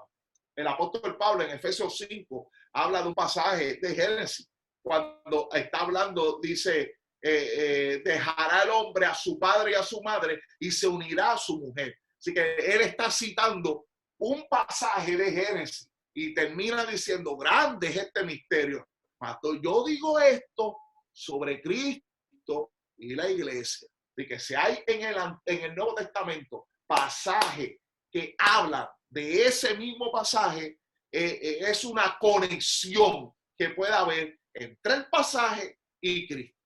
el apóstol Pablo en Efesios 5 habla de un pasaje de Génesis. Cuando está hablando, dice, dejará el hombre a su padre y a su madre y se unirá a su mujer. Así que él está citando un pasaje de Génesis y termina diciendo, grande es este misterio. Pastor, yo digo esto sobre Cristo y la iglesia. Así que si hay en el Nuevo Testamento pasaje que habla de ese mismo pasaje, es una conexión que puede haber entre el pasaje y Cristo.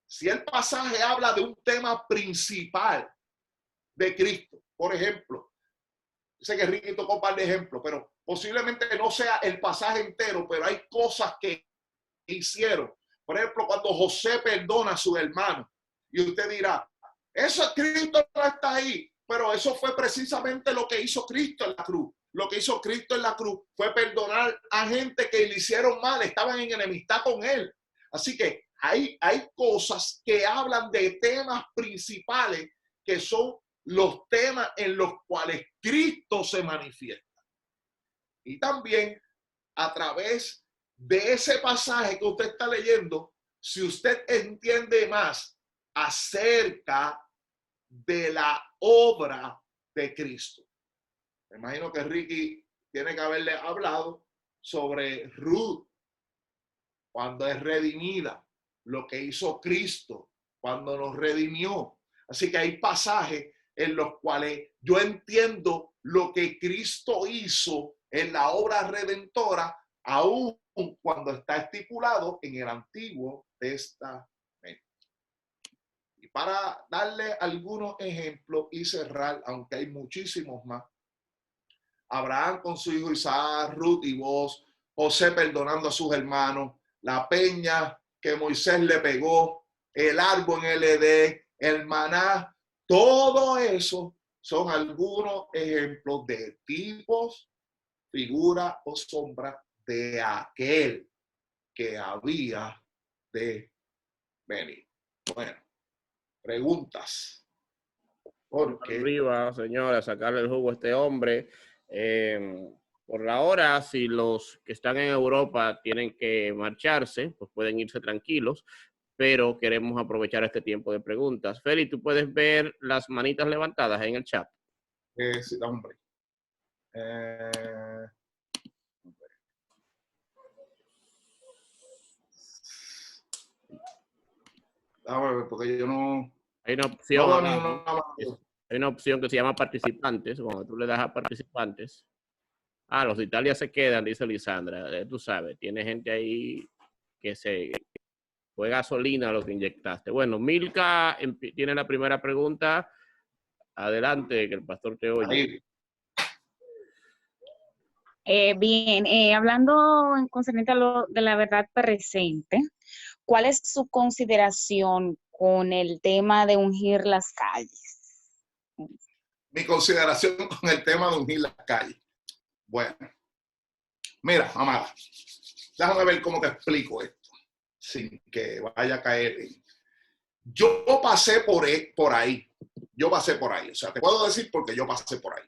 Si el pasaje habla de un tema principal de Cristo, por ejemplo, sé que Ricky tocó un par de ejemplos, pero posiblemente no sea el pasaje entero, pero hay cosas que hicieron. Por ejemplo, cuando José perdona a su hermano, y usted dirá, eso Cristo no está ahí, pero eso fue precisamente lo que hizo Cristo en la cruz. Lo que hizo Cristo en la cruz fue perdonar a gente que le hicieron mal, estaban en enemistad con él. Así que hay cosas que hablan de temas principales que son los temas en los cuales Cristo se manifiesta. Y también a través de ese pasaje que usted está leyendo, si usted entiende más acerca de la obra de Cristo. Me imagino que Ricky tiene que haberle hablado sobre Ruth cuando es redimida, lo que hizo Cristo cuando nos redimió. Así que hay pasajes en los cuales yo entiendo lo que Cristo hizo en la obra redentora, aún cuando está estipulado en el Antiguo Testamento. Y para darle algunos ejemplos y cerrar, aunque hay muchísimos más, Abraham con su hijo Isaac, Ruth y Boaz, José perdonando a sus hermanos, la peña que Moisés le pegó, el árbol en el Edén, el maná, todo eso son algunos ejemplos de tipos, figura o sombra de aquel que había de venir. Bueno, preguntas. Porque arriba, señora, sacarle el jugo a este hombre. Por la hora, si los que están en Europa tienen que marcharse, pues pueden irse tranquilos, pero queremos aprovechar este tiempo de preguntas. Feli, ¿tú puedes ver las manitas levantadas en el chat? Sí, hombre. Déjame ver, porque yo no... Hay una opción, No, hay una opción que se llama participantes. Cuando tú le das a participantes, los de Italia se quedan, dice Lisandra. Tú sabes, tiene gente ahí que fue gasolina lo que inyectaste. Bueno, Milka tiene la primera pregunta. Adelante, que el pastor te oye. Bien, hablando en concerniente a lo de la verdad presente, ¿cuál es su consideración con el tema de ungir las calles? Mi consideración con el tema de ungir las calles. Bueno, mira, amada, déjame ver cómo te explico esto, sin que vaya a caer. Yo pasé por ahí, o sea, te puedo decir porque yo pasé por ahí.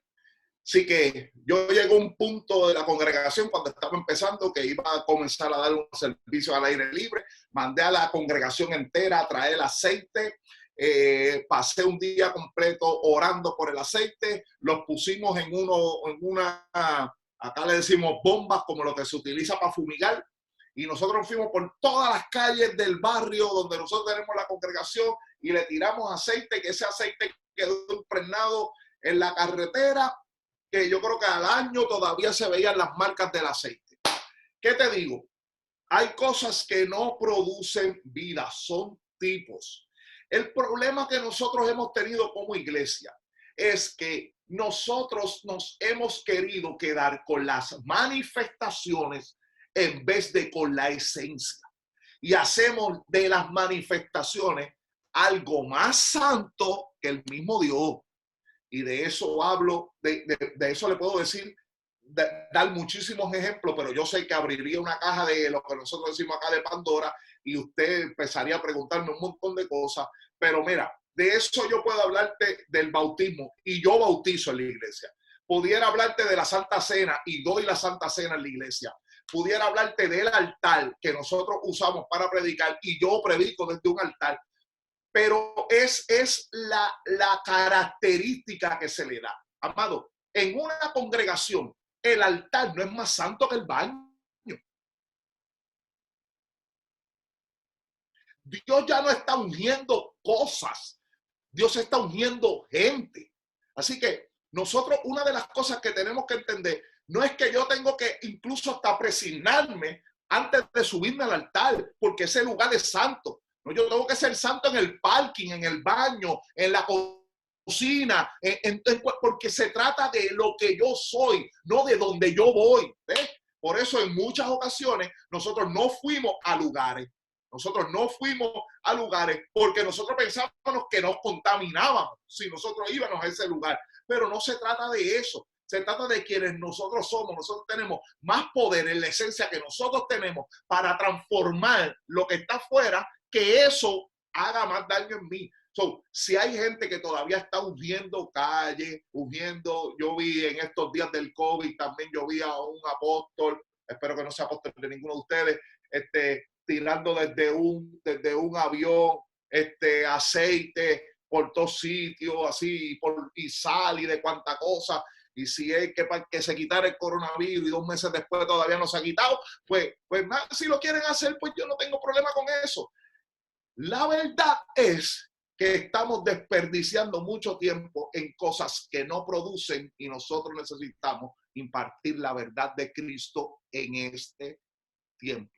Así que yo llegué a un punto de la congregación cuando estaba empezando que iba a comenzar a dar un servicio al aire libre. Mandé a la congregación entera a traer aceite. Pasé un día completo orando por el aceite. Los pusimos en una, acá le decimos bombas, como lo que se utiliza para fumigar. Y nosotros fuimos por todas las calles del barrio donde nosotros tenemos la congregación y le tiramos aceite, que ese aceite quedó impregnado en la carretera, que yo creo que al año todavía se veían las marcas del aceite. ¿Qué te digo? Hay cosas que no producen vida, son tipos. El problema que nosotros hemos tenido como iglesia es que nosotros nos hemos querido quedar con las manifestaciones en vez de con la esencia. Y hacemos de las manifestaciones algo más santo que el mismo Dios. Y de eso hablo, de eso le puedo decir, dar muchísimos ejemplos, pero yo sé que abriría una caja de lo que nosotros decimos acá de Pandora y usted empezaría a preguntarme un montón de cosas. Pero mira, de eso yo puedo hablarte del bautismo y yo bautizo en la iglesia. Pudiera hablarte de la Santa Cena y doy la Santa Cena en la iglesia. Pudiera hablarte del altar que nosotros usamos para predicar y yo predico desde un altar. Pero es la característica que se le da. Amado, en una congregación, el altar no es más santo que el baño. Dios ya no está ungiendo cosas. Dios está ungiendo gente. Así que nosotros, una de las cosas que tenemos que entender, no es que yo tengo que incluso hasta presignarme antes de subirme al altar, porque ese lugar es santo. No, yo tengo que ser santo en el parking, en el baño, en la cocina, porque se trata de lo que yo soy, no de donde yo voy. ¿Ves? Por eso en muchas ocasiones nosotros no fuimos a lugares. Nosotros no fuimos a lugares porque nosotros pensábamos que nos contaminábamos si nosotros íbamos a ese lugar. Pero no se trata de eso. Se trata de quienes nosotros somos. Nosotros tenemos más poder en la esencia que nosotros tenemos para transformar lo que está afuera, que eso haga más daño en mí. So, si hay gente que todavía está ungiendo calle, ungiendo, yo vi en estos días del COVID, también yo vi a un apóstol, espero que no sea apóstol de ninguno de ustedes, tirando desde un avión aceite por todos sitios, así, y sal y de cuánta cosa. Y si es que se quitara el coronavirus y 2 meses después todavía no se ha quitado, pues si lo quieren hacer, pues yo no tengo problema con eso. La verdad es que estamos desperdiciando mucho tiempo en cosas que no producen y nosotros necesitamos impartir la verdad de Cristo en este tiempo.